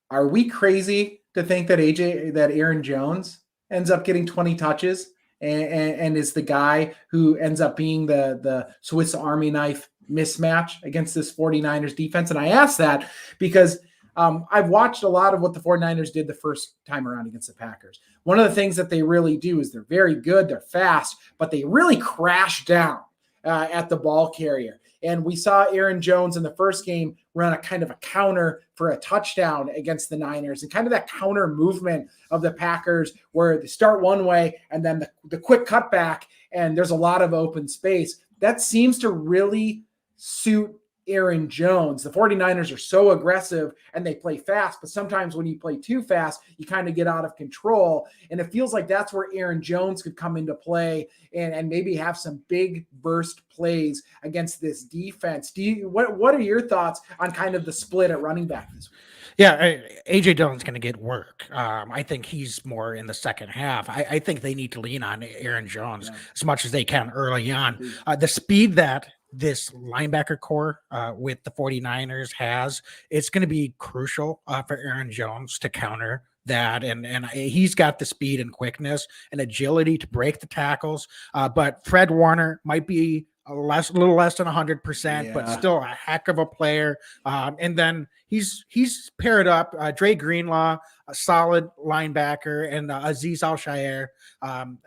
Are we crazy to think that Aaron Jones ends up getting 20 touches and is the guy who ends up being the Swiss Army knife mismatch against this 49ers defense? And I ask that because I've watched a lot of what the 49ers did the first time around against the Packers. One of the things that they really do is they're very good, they're fast, but they really crash down at the ball carrier. And we saw Aaron Jones in the first game run a kind of a counter for a touchdown against the Niners, and kind of that counter movement of the Packers where they start one way and then the quick cutback and there's a lot of open space. That seems to really suit Aaron Jones. The 49ers are so aggressive and they play fast, but sometimes when you play too fast, you kind of get out of control. And it feels like that's where Aaron Jones could come into play and maybe have some big burst plays against this defense. What are your thoughts on kind of the split at running back this week? Yeah, AJ Dillon's going to get work. I think he's more in the second half. I think they need to lean on Aaron Jones as much as they can early on. The speed that this linebacker core with the 49ers has, it's going to be crucial for Aaron Jones to counter that. And he's got the speed and quickness and agility to break the tackles. But Fred Warner might be a little less than 100%, but still a heck of a player. And then he's paired up Dre Greenlaw, a solid linebacker, and Azeez Al-Shaair.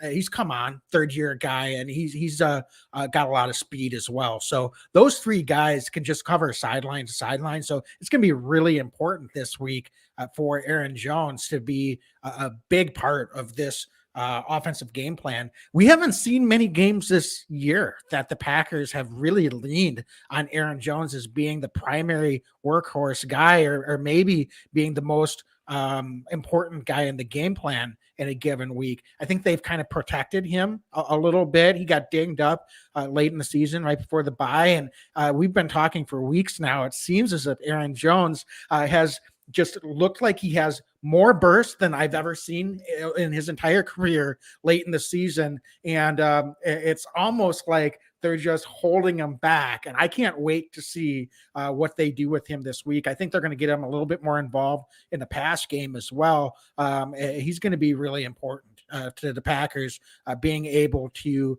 He's come on, third-year guy, and he's got a lot of speed as well. So those three guys can just cover sideline to sideline. So it's going to be really important this week for Aaron Jones to be a big part of this offensive game plan. We haven't seen many games this year that the Packers have really leaned on Aaron Jones as being the primary workhorse guy, or maybe being the most important guy in the game plan in a given week. I think they've kind of protected him a little bit. He got dinged up late in the season, right before the bye. And we've been talking for weeks now. It seems as if Aaron Jones has just looked like he has more burst than I've ever seen in his entire career late in the season. And it's almost like they're just holding him back. And I can't wait to see what they do with him this week. I think they're going to get him a little bit more involved in the pass game as well. He's going to be really important to the Packers being able to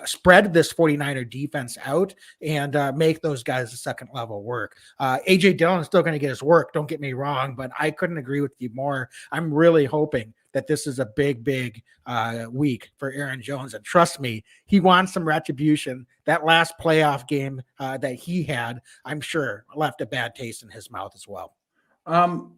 spread this 49er defense out and make those guys a second level work. AJ Dillon is still going to get his work. Don't get me wrong, but I couldn't agree with you more. I'm really hoping that this is a big week for Aaron Jones. And trust me, he wants some retribution. That last playoff game that he had, I'm sure, left a bad taste in his mouth as well.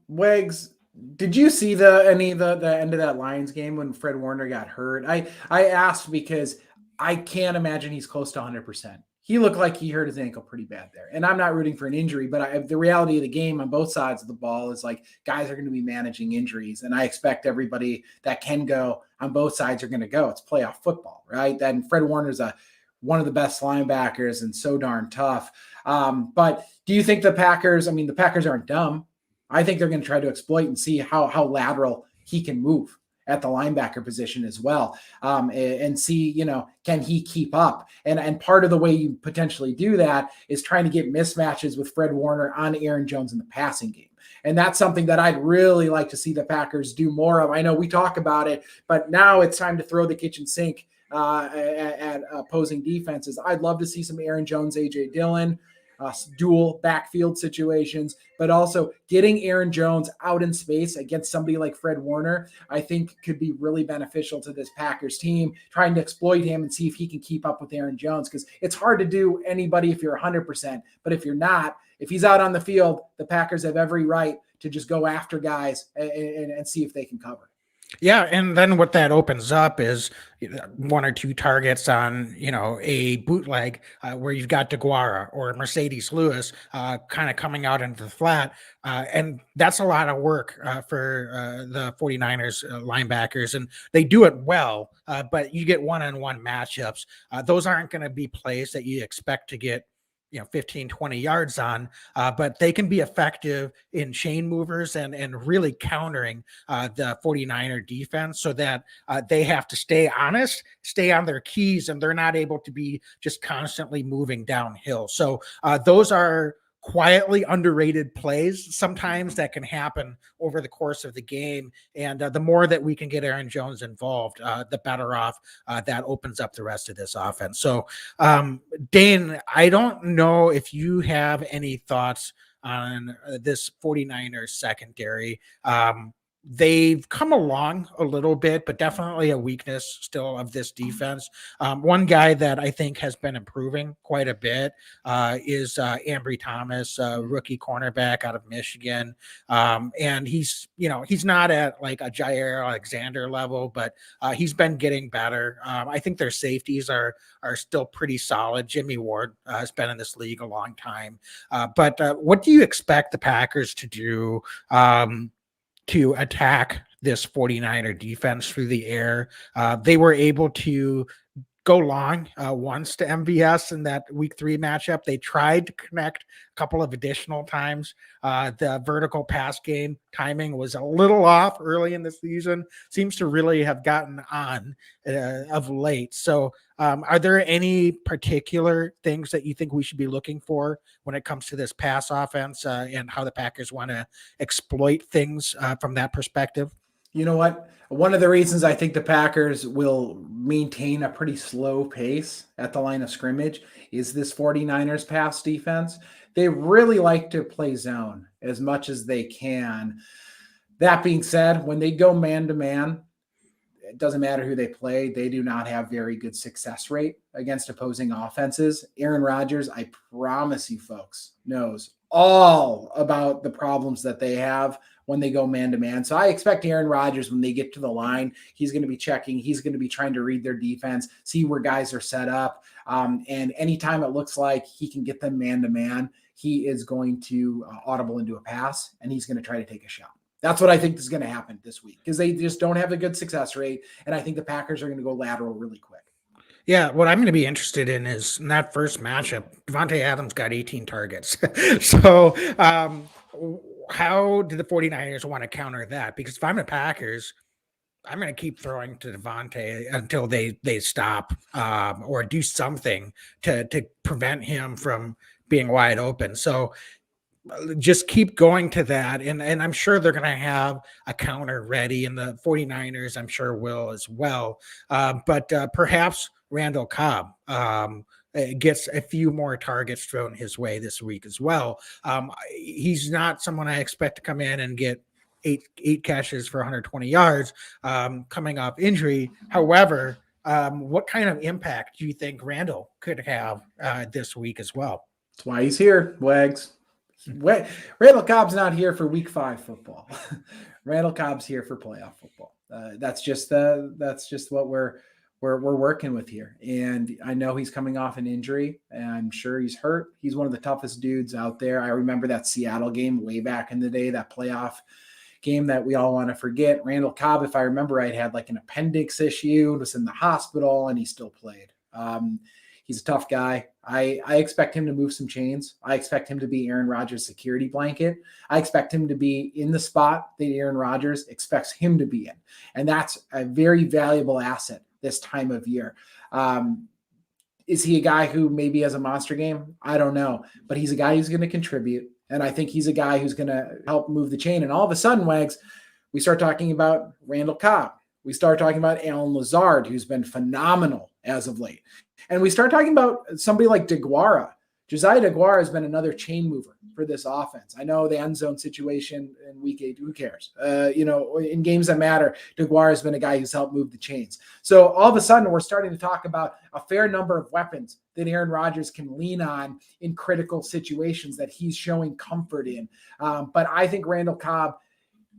Wags, did you see the end of that Lions game when Fred Warner got hurt? I asked because I can't imagine he's close to 100%. He looked like he hurt his ankle pretty bad there. And I'm not rooting for an injury, but the reality of the game on both sides of the ball is like guys are going to be managing injuries. And I expect everybody that can go on both sides are going to go. It's playoff football, right? Then Fred Warner's one of the best linebackers and so darn tough. But do you think the Packers aren't dumb. I think they're going to try to exploit and see how lateral he can move at the linebacker position as well, and see, can he keep up? And part of the way you potentially do that is trying to get mismatches with Fred Warner on Aaron Jones in the passing game. And that's something that I'd really like to see the Packers do more of. I know we talk about it, but now it's time to throw the kitchen sink at opposing defenses. I'd love to see some Aaron Jones, AJ Dillon, dual backfield situations, but also getting Aaron Jones out in space against somebody like Fred Warner, I think could be really beneficial to this Packers team, trying to exploit him and see if he can keep up with Aaron Jones, because it's hard to do anybody if you're 100%, but if you're not, if he's out on the field, the Packers have every right to just go after guys and see if they can cover. Yeah, and then what that opens up is one or two targets on, a bootleg where you've got DeGuara or Mercedes Lewis kind of coming out into the flat. And that's a lot of work for the 49ers linebackers, and they do it well, but you get one-on-one matchups. Those aren't going to be plays that you expect to get 15, 20 yards on, but they can be effective in chain movers and really countering the 49er defense so that they have to stay honest, stay on their keys, and they're not able to be just constantly moving downhill. So those are quietly underrated plays sometimes that can happen over the course of the game. And the more that we can get Aaron Jones involved, the better off that opens up the rest of this offense. So, Dane, I don't know if you have any thoughts on this 49ers secondary. They've come along a little bit, but definitely a weakness still of this defense. One guy that I think has been improving quite a bit is Ambry Thomas, rookie cornerback out of Michigan. And he's not at like a Jair Alexander level, but he's been getting better. I think their safeties are still pretty solid. Jimmy Ward has been in this league a long time. But what do you expect the Packers to do to attack this 49er defense through the air? They were able to go long once to MVS in that week 3 matchup. They tried to connect a couple of additional times. The vertical pass game timing was a little off early in the season. Seems to really have gotten on of late. So are there any particular things that you think we should be looking for when it comes to this pass offense and how the Packers want to exploit things from that perspective? You know what? One of the reasons I think the Packers will maintain a pretty slow pace at the line of scrimmage is this 49ers pass defense. They really like to play zone as much as they can. That being said, when they go man-to-man, it doesn't matter who they play. They do not have very good success rate against opposing offenses. Aaron Rodgers, I promise you folks, knows all about the problems that they have when they go man-to-man. So I expect Aaron Rodgers, when they get to the line, he's going to be checking. He's going to be trying to read their defense, see where guys are set up. And anytime it looks like he can get them man-to-man, he is going to audible into a pass, and he's going to try to take a shot. That's what I think is going to happen this week because they just don't have a good success rate. And I think the Packers are going to go lateral really quick. Yeah, what I'm going to be interested in is in that first matchup, Devontae Adams got 18 targets. So how do the 49ers want to counter that? Because if I'm the Packers, I'm going to keep throwing to Devontae until they stop or do something to prevent him from being wide open. So just keep going to that. And I'm sure they're going to have a counter ready, and the 49ers, I'm sure, will as well. But perhaps Randall Cobb gets a few more targets thrown his way this week as well. He's not someone I expect to come in and get eight catches for 120 yards coming off injury. However, what kind of impact do you think Randall could have this week as well? That's why he's here, Wags. Randall Cobb's not here for week 5 football. Randall Cobb's here for playoff football. That's just what we're working with here. And I know he's coming off an injury, and I'm sure he's hurt. He's one of the toughest dudes out there. I remember that Seattle game way back in the day, that playoff game that we all want to forget. Randall Cobb, if I remember right, had like an appendix issue, was in the hospital, and he still played. He's a tough guy. I expect him to move some chains. I expect him to be Aaron Rodgers' security blanket. I expect him to be in the spot that Aaron Rodgers expects him to be in. And that's a very valuable asset this time of year. Is he a guy who maybe has a monster game? I don't know. But he's a guy who's going to contribute. And I think he's a guy who's going to help move the chain. And all of a sudden, Wags, we start talking about Randall Cobb. We start talking about Allen Lazard, who's been phenomenal as of late. And we start talking about somebody like DeGuara. Josiah DeGuara has been another chain mover for this offense. I know the end zone situation in week 8, who cares? In games that matter, DeGuara has been a guy who's helped move the chains. So all of a sudden, we're starting to talk about a fair number of weapons that Aaron Rodgers can lean on in critical situations that he's showing comfort in. But I think Randall Cobb,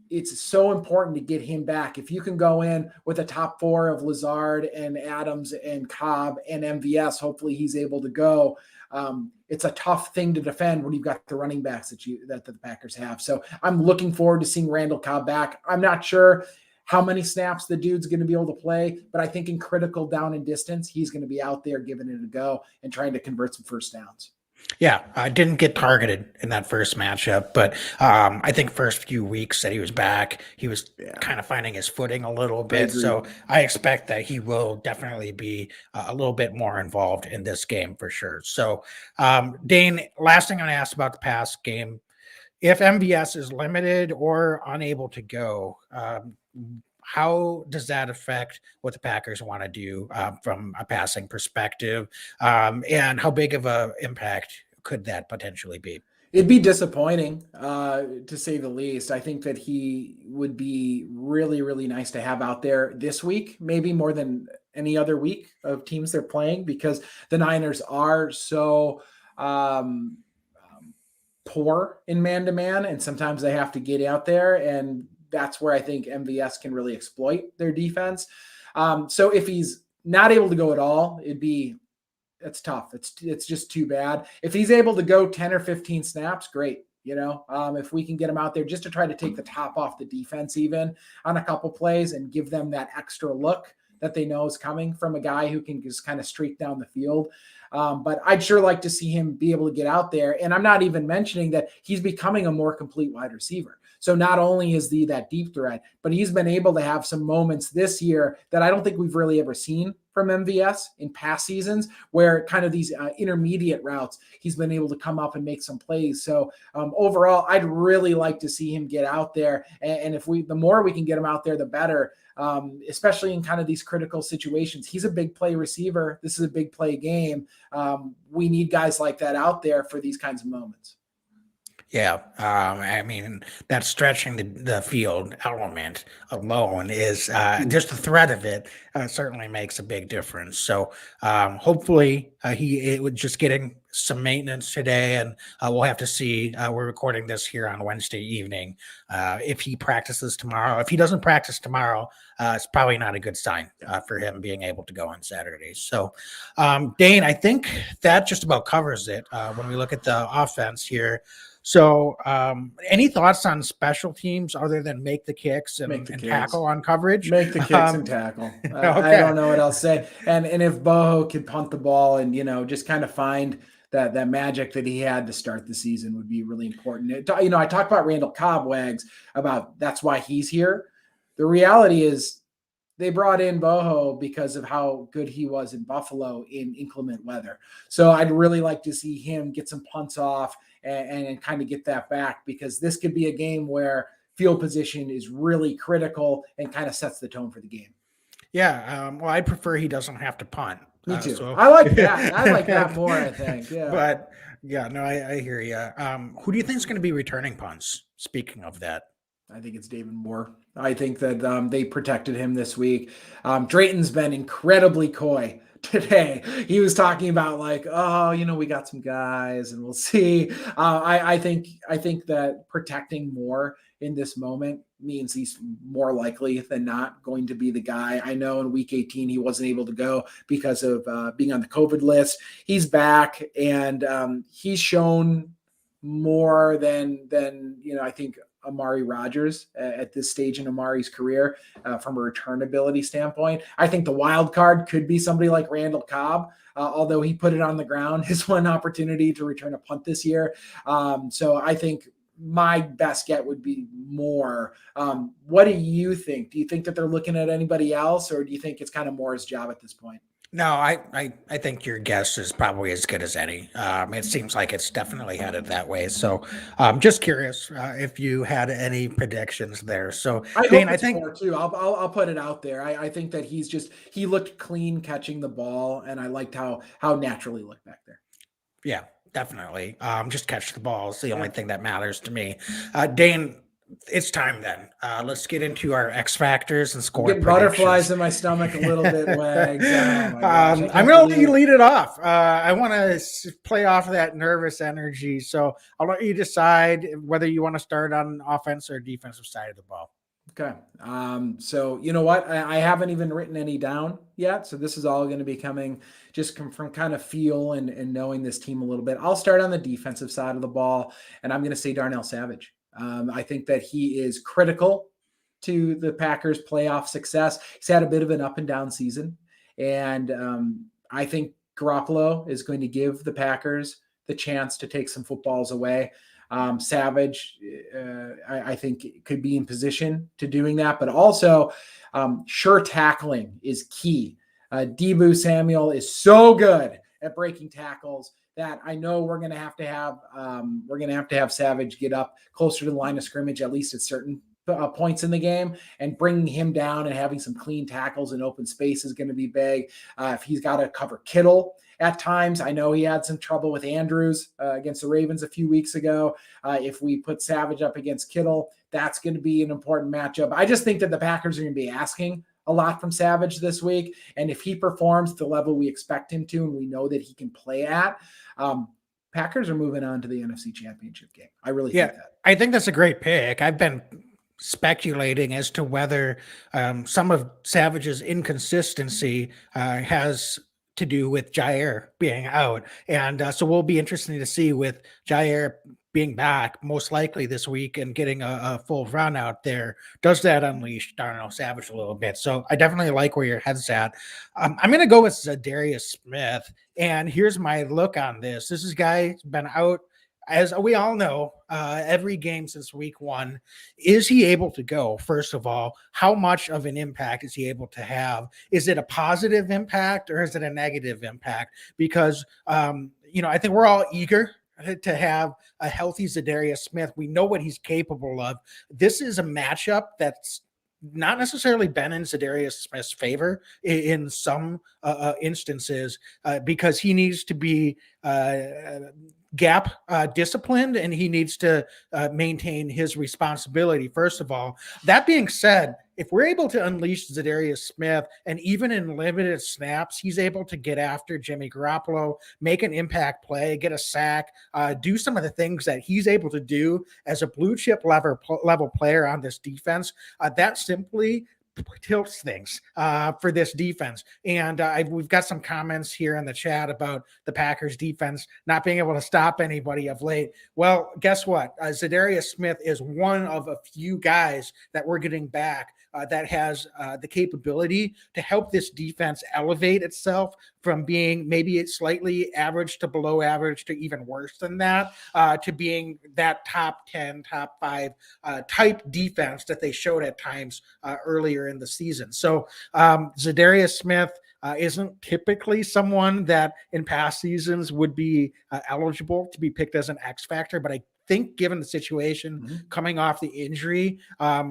it's so important to get him back. If you can go in with a top 4 of Lazard and Adams and Cobb and MVS, hopefully he's able to go. It's a tough thing to defend when you've got the running backs that the Packers have. So I'm looking forward to seeing Randall Cobb back. I'm not sure how many snaps the dude's going to be able to play, but I think in critical down and distance, he's going to be out there giving it a go and trying to convert some first downs. Yeah, I didn't get targeted in that first matchup, but I think first few weeks that he was back, he was Yeah, kind of finding his footing a little I bit. agree. So I expect that he will definitely be a little bit more involved in this game for sure. So, Dane, last thing I asked about the past game, if MVS is limited or unable to go, how does that affect what the Packers want to do from a passing perspective? And how big of an impact could that potentially be? It'd be disappointing, to say the least. I think that he would be really, really nice to have out there this week, maybe more than any other week of teams they're playing, because the Niners are so um, poor in man to man, and sometimes they have to get out there, and that's where I think MVS can really exploit their defense. So if he's not able to go at all, it's tough. It's just too bad. If he's able to go 10 or 15 snaps, great. If we can get him out there just to try to take the top off the defense, even on a couple plays, and give them that extra look that they know is coming from a guy who can just kind of streak down the field. But I'd sure like to see him be able to get out there. And I'm not even mentioning that he's becoming a more complete wide receiver. So not only is he that deep threat, but he's been able to have some moments this year that I don't think we've really ever seen from MVS in past seasons, where kind of these intermediate routes, he's been able to come up and make some plays. So overall, I'd really like to see him get out there. And if the more we can get him out there, the better. Especially in kind of these critical situations. He's a big play receiver. This is a big play game. We need guys like that out there for these kinds of moments. Yeah, I mean that stretching the field element alone is just the threat of it certainly makes a big difference. So hopefully it would just getting some maintenance today, and we'll have to see. We're recording this here on Wednesday evening. If he practices tomorrow, if he doesn't practice tomorrow, it's probably not a good sign for him being able to go on Saturday. So, Dane, I think that just about covers it when we look at the offense here. So, any thoughts on special teams other than make the kicks and tackle on coverage? Make the kicks and tackle. Okay. I don't know what else to say. And if Boho could punt the ball and just kind of find that magic that he had to start the season would be really important. I talked about Randall Cobb, Wags, about that's why he's here. The reality is they brought in Boho because of how good he was in Buffalo in inclement weather. So I'd really like to see him get some punts off and kind of get that back, because this could be a game where field position is really critical and kind of sets the tone for the game. Yeah. Well, I prefer he doesn't have to punt. Me too. I like that. I like that more, I think. Yeah. But yeah, no, I hear you. Who do you think is going to be returning punts? Speaking of that. I think it's David Moore. I think that they protected him this week. Drayton's been incredibly coy today. He was talking about we got some guys and we'll see. I think that protecting Moore in this moment means he's more likely than not going to be the guy. I know in week 18 he wasn't able to go because of being on the COVID list. He's back, and he's shown more than I think Amari Rodgers at this stage in Amari's career from a return ability standpoint. I think the wild card could be somebody like Randall Cobb, although he put it on the ground his one opportunity to return a punt this year. So I think my best get would be Moore. What do you think? Do you think that they're looking at anybody else, or do you think it's kind of Moore's job at this point? No, I think your guess is probably as good as any. It seems like it's definitely headed that way. So, just curious if you had any predictions there. So, Dane, I think Moore too. I'll put it out there. I think that he looked clean catching the ball, and I liked how naturally he looked back there. Yeah, definitely. Just catch the ball is the only thing that matters to me. Dane, it's time then. Let's get into our X factors and score predictions. Butterflies in my stomach a little bit, Wags. Oh my gosh, I'm going to let you lead it off. I want to play off of that nervous energy, so I'll let you decide whether you want to start on offense or defensive side of the ball. Okay. So you know what? I haven't even written any down yet. So this is all going to be coming just from kind of feel and knowing this team a little bit. I'll start on the defensive side of the ball, and I'm going to say Darnell Savage. I think that he is critical to the Packers' playoff success. He's had a bit of an up and down season, and I think Garoppolo is going to give the Packers the chance to take some footballs away. Savage, I think, could be in position to doing that, but also sure tackling is key. Debu Samuel is so good at breaking tackles that I know we're going to have to have Savage get up closer to the line of scrimmage, at least at certain points in the game, and bringing him down and having some clean tackles in open space is going to be big. If he's got to cover Kittle at times, I know he had some trouble with Andrews against the Ravens a few weeks ago. If we put Savage up against Kittle, that's going to be an important matchup. I just think that the Packers are going to be asking a lot from Savage this week. And if he performs to the level we expect him to, and we know that he can play at, Packers are moving on to the NFC Championship game. I really think that. I think that's a great pick. I've been speculating as to whether some of Savage's inconsistency has to do with Jair being out. And so we'll be interesting to see with Jair being back most likely this week and getting a full run out there. Does that unleash Darnell Savage a little bit? So I definitely like where your head's at. I'm going to go with Zadarius Smith. And here's my look on this. This guy's been out, as we all know, every game since week 1. Is he able to go? First of all, how much of an impact is he able to have? Is it a positive impact or is it a negative impact? Because, I think we're all eager to have a healthy Zadarius Smith. We know what he's capable of. This is a matchup that's not necessarily been in Zadarius Smith's favor in some instances because he needs to be gap disciplined and he needs to maintain his responsibility. First of all, that being said, if we're able to unleash Zadarius Smith and even in limited snaps, he's able to get after Jimmy Garoppolo, make an impact play, get a sack, do some of the things that he's able to do as a blue chip level player on this defense, that simply tilts things for this defense. And we've got some comments here in the chat about the Packers defense not being able to stop anybody of late. Well, guess what? Zadarius Smith is one of a few guys that we're getting back that has the capability to help this defense elevate itself from being maybe slightly average to below average to even worse than that, to being that top 10, top 5 type defense that they showed at times earlier in the season. So Zadarius Smith isn't typically someone that in past seasons would be eligible to be picked as an X factor, but I think given the situation coming off the injury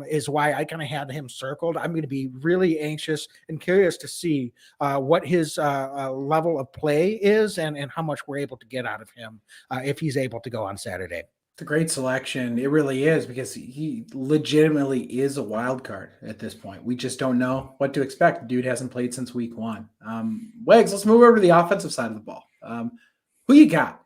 is why I kind of had him circled. I'm going to be really anxious and curious to see what his level of play is and how much we're able to get out of him if he's able to go on Saturday. It's a great selection. It really is, because he legitimately is a wild card at this point. We just don't know what to expect. The dude hasn't played since week 1. Wags, let's move over to the offensive side of the ball. Who you got?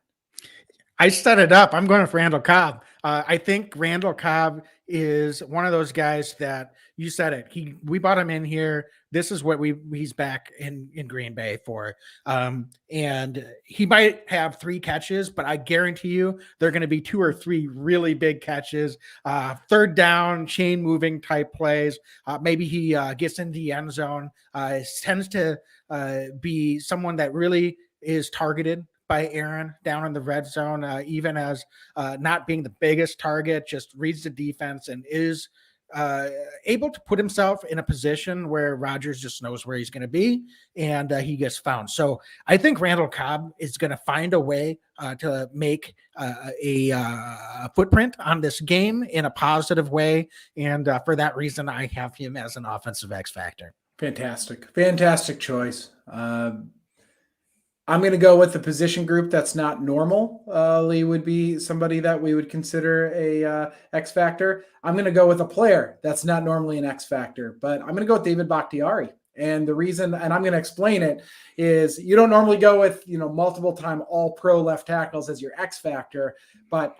I set it up. I'm going with Randall Cobb. I think Randall Cobb is one of those guys that you said it. We brought him in here. This is what he's back in Green Bay for. And he might have 3 catches, but I guarantee you they're going to be 2 or 3 really big catches, third down, chain moving type plays. Maybe he gets into the end zone. Tends to be someone that really is targeted by Aaron down in the red zone, even as not being the biggest target, just reads the defense and is able to put himself in a position where Rodgers just knows where he's going to be and he gets found. So I think Randall Cobb is going to find a way to make a footprint on this game in a positive way. And for that reason, I have him as an offensive X factor. Fantastic choice. I'm going to go with the position group that's not normal. Lee would be somebody that we would consider a X factor. I'm going to go with a player that's not normally an X factor, but I'm going to go with David Bakhtiari. And the reason, and I'm going to explain it, is you don't normally go with, multiple time all pro left tackles as your X factor, but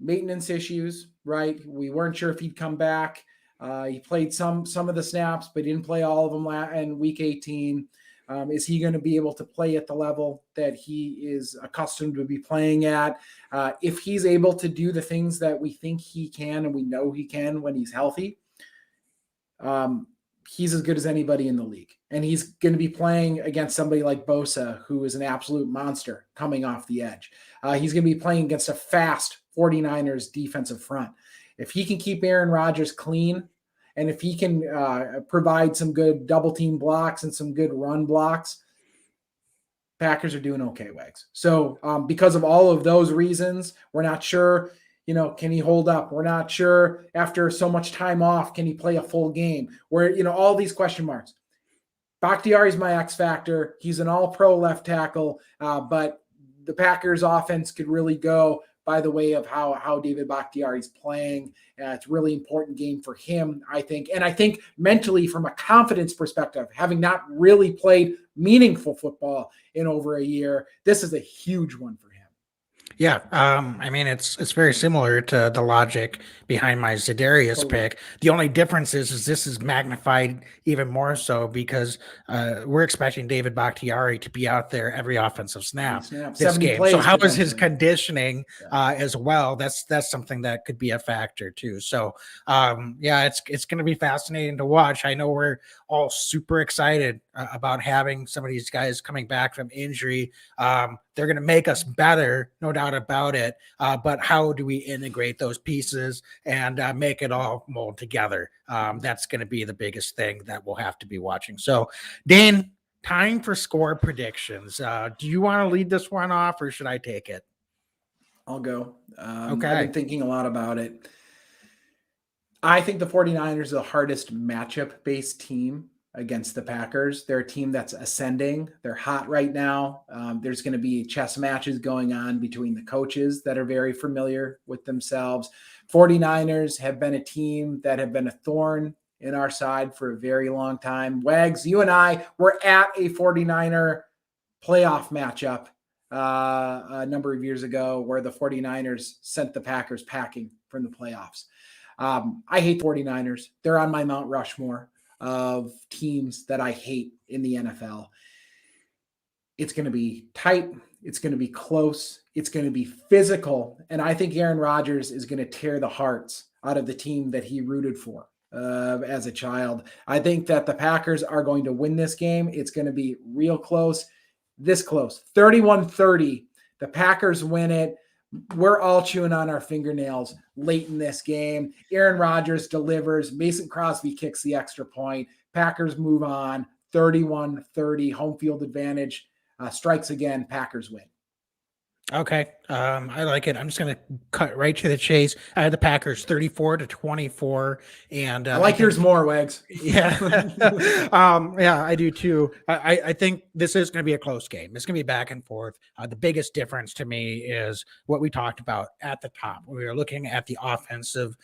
maintenance issues, right? We weren't sure if he'd come back. He played some of the snaps, but didn't play all of them in week 18. Is he going to be able to play at the level that he is accustomed to be playing at? If he's able to do the things that we think he can and we know he can when he's healthy, he's as good as anybody in the league. And he's going to be playing against somebody like Bosa, who is an absolute monster coming off the edge. He's going to be playing against a fast 49ers defensive front. If he can keep Aaron Rodgers clean, and if he can provide some good double team blocks and some good run blocks, Packers are doing okay, Wags. So because of all of those reasons, we're not sure, can he hold up? We're not sure after so much time off, can he play a full game? All these question marks. Bakhtiari is my X factor. He's an all-pro left tackle, but the Packers offense could really go by the way of how David Bakhtiari is playing. It's a really important game for him, I think. And I think mentally, from a confidence perspective, having not really played meaningful football in over a year, this is a huge one for him. Yeah, I mean, it's very similar to the logic behind my Za'Darius pick. The only difference is this is magnified even more so because we're expecting David Bakhtiari to be out there every offensive snap this game. So how is his conditioning as well? That's something that could be a factor too. So it's going to be fascinating to watch. I know we're all super excited about having some of these guys coming back from injury. They're going to make us better, no doubt about it. But how do we integrate those pieces and make it all mold together? That's going to be the biggest thing that we'll have to be watching. So, Dane, time for score predictions. Do you want to lead this one off or should I take it? I'll go. Okay. I've been thinking a lot about it. I think the 49ers are the hardest matchup-based team against the Packers. They're a team that's ascending. They're hot right now. There's going to be chess matches going on between the coaches that are very familiar with themselves. 49ers have been a team that have been a thorn in our side for a very long time. Wags, you and I were at a 49er playoff matchup a number of years ago where the 49ers sent the Packers packing from the playoffs. I hate 49ers. They're on my Mount Rushmore of teams that I hate in the NFL. It's going to be tight. It's going to be close. It's going to be physical. And I think Aaron Rodgers is going to tear the hearts out of the team that he rooted for as a child. I think that the Packers are going to win this game. It's going to be real close, this close, 31-30. The Packers win it. We're all chewing on our fingernails late in this game. Aaron Rodgers delivers. Mason Crosby kicks the extra point. Packers move on. 31-30. Home field advantage strikes again. Packers win. Okay. I like it. I'm just going to cut right to the chase. I had the Packers 34-24. And I like yours more, Wags. Yeah. I do too. I think this is going to be a close game. It's going to be back and forth. The biggest difference to me is what we talked about at the top. We were looking at the offensive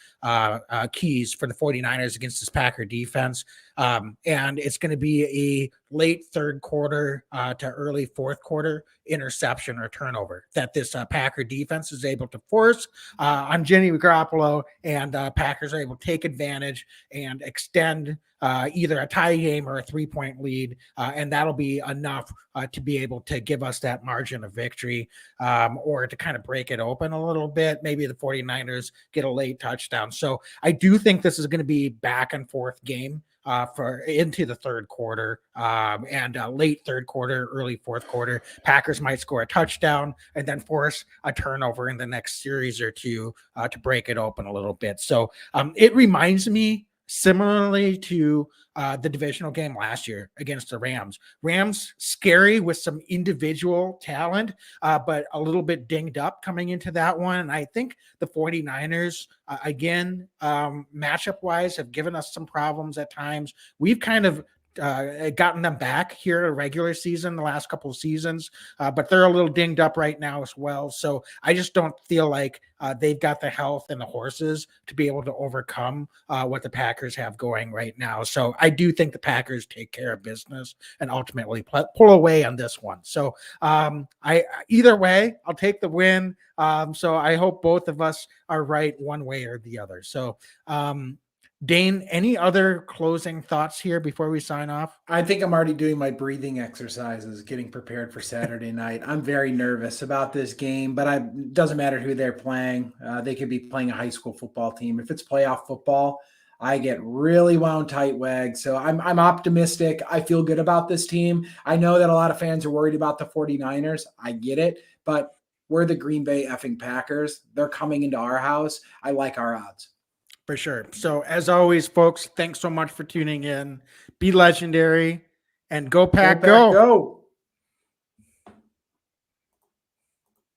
keys for the 49ers against this Packer defense. And it's going to be a late third quarter to early fourth quarter interception or turnover that this Packer defense is able to force on Jimmy Garoppolo, and Packers are able to take advantage and extend either a tie game or a 3-point lead, and that'll be enough to be able to give us that margin of victory or to kind of break it open a little bit. Maybe the 49ers get a late touchdown. So I do think this is going to be back and forth game for into the third quarter and late third quarter, early fourth quarter. Packers might score a touchdown and then force a turnover in the next series or two to break it open a little bit. So it reminds me similarly to the divisional game last year against the Rams. Rams scary with some individual talent, but a little bit dinged up coming into that one. And I think the 49ers, again, matchup-wise, have given us some problems at times. We've kind of gotten them back here in regular season the last couple of seasons, but they're a little dinged up right now as well. So I just don't feel like they've got the health and the horses to be able to overcome what the Packers have going right now. So I do think the Packers take care of business and ultimately pull away on this one. So either way, I'll take the win. So I hope both of us are right one way or the other. So Dane, any other closing thoughts here before we sign off? I think I'm already doing my breathing exercises, getting prepared for Saturday night. I'm very nervous about this game, but it doesn't matter who they're playing. They could be playing a high school football team. If it's playoff football, I get really wound tight, Wag. So I'm optimistic. I feel good about this team. I know that a lot of fans are worried about the 49ers. I get it, but we're the Green Bay effing Packers. They're coming into our house. I like our odds. For sure. So as always, folks, thanks so much for tuning in. Be legendary and go Pack, Go Pack, go. go.